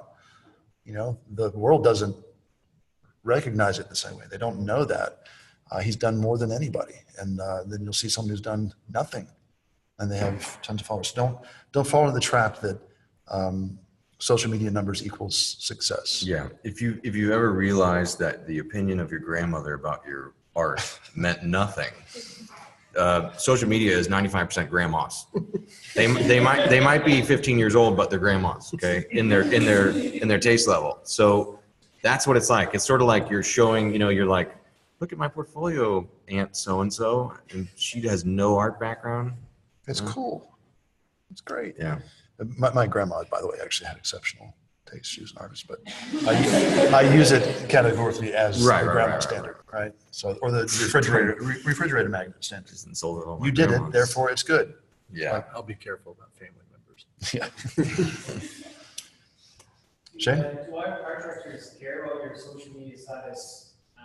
You know, the world doesn't recognize it the same way. They don't know that. He's done more than anybody. And then you'll see someone who's done nothing and they have tons of followers. Don't fall into the trap that social media numbers equals success. Yeah. If you ever realized that the opinion of your grandmother about your art meant nothing, social media is 95% grandmas. They might be 15 years old, but they're grandmas, okay, in their taste level. So that's what it's like. It's sort of like you're showing, you know, you're like, look at my portfolio, Aunt so-and-so, and she has no art background. It's cool. It's great. Yeah. My grandma, by the way, actually had exceptional taste. She was an artist, but I use it categorically as the grandma standard, right? So, or the refrigerator magnet standard. Just insulted all my You did it, grandmas. therefore it's good. Yeah. I'll be careful about family members. Yeah. Shane? Do art directors care about your social media status? And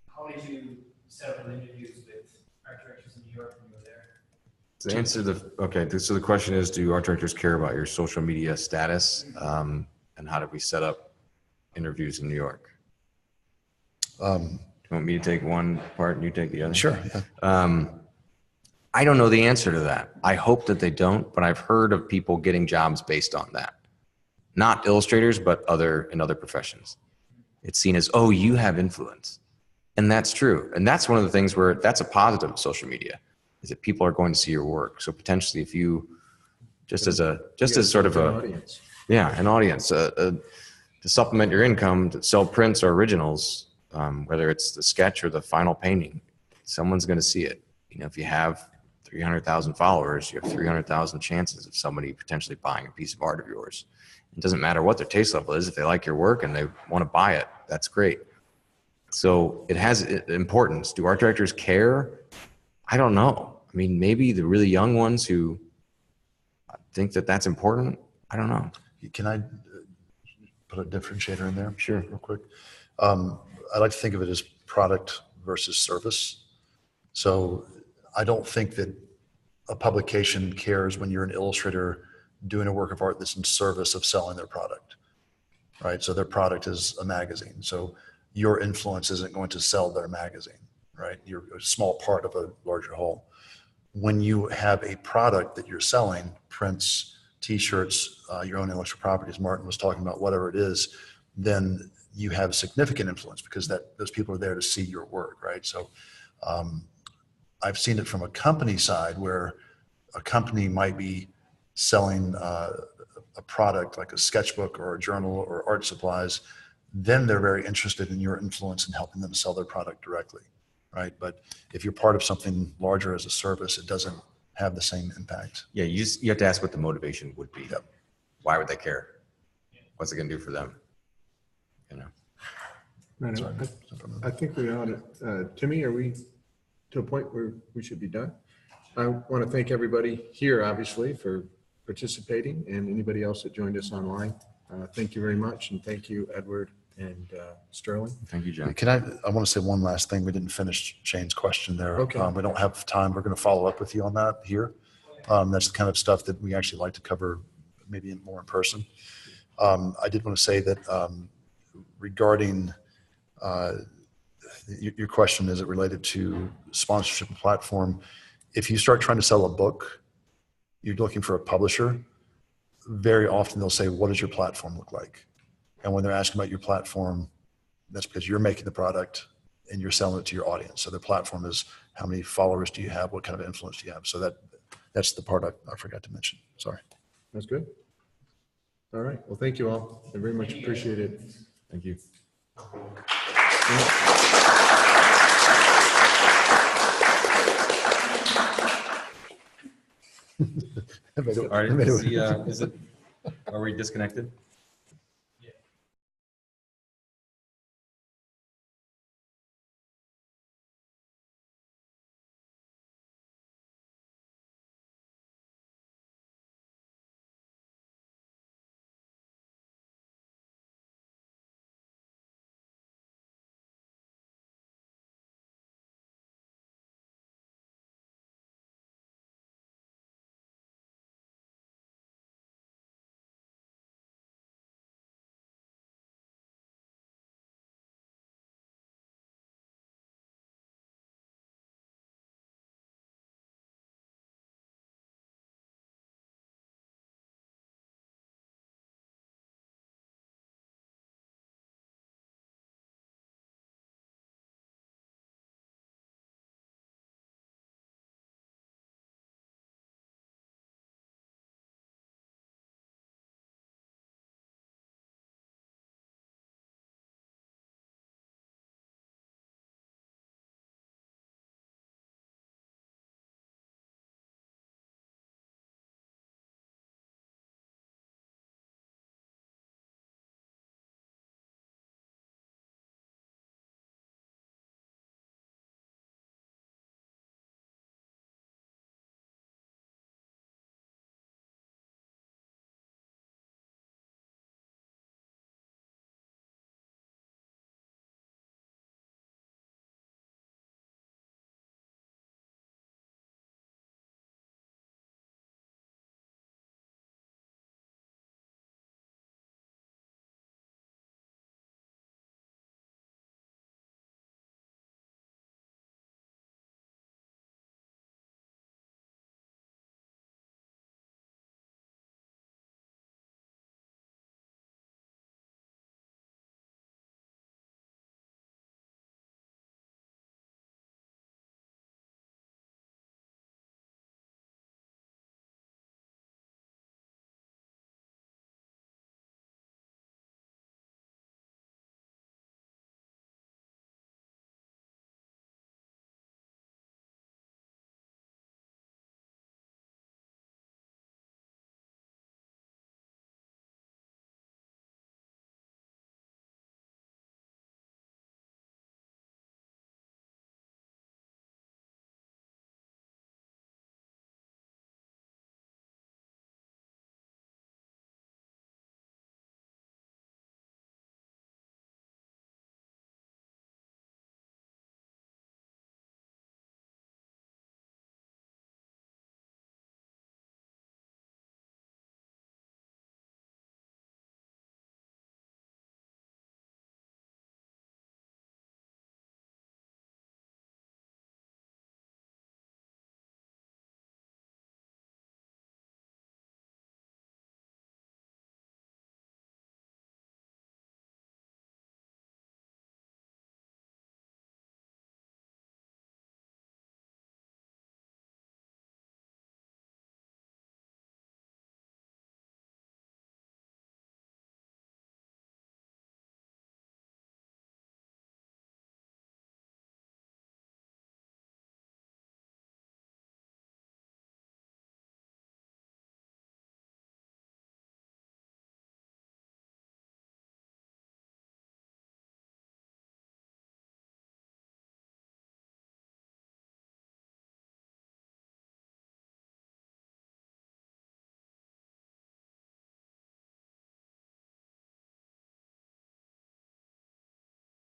how did you set up an interviews with art directors in New York when you were there? To answer so the question is, do art directors care about your social media status? And how did we set up interviews in New York? You want me to take one part and you take the other? Sure. Yeah. I don't know the answer to that. I hope that they don't, but I've heard of people getting jobs based on that. Not illustrators, but in other professions. It's seen as, oh, you have influence. And that's true. And that's one of the things where that's a positive of social media, is that people are going to see your work. So potentially if you, just as sort of An a, audience. yeah, an audience, to supplement your income, to sell prints or originals, whether it's the sketch or the final painting, someone's going to see it. You know, if you have 300,000 followers, you have 300,000 chances of somebody potentially buying a piece of art of yours. It doesn't matter what their taste level is. If they like your work and they want to buy it, that's great. So it has importance. Do art directors care? I don't know. I mean, maybe the really young ones who think that that's important. I don't know. Can I put a differentiator in there? Sure. Real quick. I like to think of it as product versus service. So I don't think that a publication cares when you're an illustrator doing a work of art that's in service of selling their product, right? So their product is a magazine. So your influence isn't going to sell their magazine, right? You're a small part of a larger whole. When you have a product that you're selling, prints, t-shirts, your own intellectual properties, Martin was talking about, whatever it is, then you have significant influence because those people are there to see your work, right? So I've seen it from a company side where a company might be selling a product like a sketchbook or a journal or art supplies, then they're very interested in your influence in helping them sell their product directly, right? But if you're part of something larger as a service, it doesn't have the same impact. Yeah, you have to ask what the motivation would be. Yep. Why would they care? What's it going to do for them? You know. Right, I think we ought to, Timmy, are we to a point where we should be done? I want to thank everybody here, obviously, for participating, and anybody else that joined us online. Thank you very much, and thank you, Edward and Sterling. Thank you, John. I want to say one last thing. We didn't finish Shane's question there. Okay. We don't have time. We're going to follow up with you on that here. That's the kind of stuff that we actually like to cover maybe more in person. I did want to say that regarding your question, is it related to sponsorship platform? If you start trying to sell a book, you're looking for a publisher, very often they'll say, what does your platform look like? And when they're asking about your platform, that's because you're making the product and you're selling it to your audience. So the platform is how many followers do you have? What kind of influence do you have? So that's the part I forgot to mention. Sorry. That's good. All right. Well, thank you all. I very much appreciate it. Thank you. All right, are we disconnected?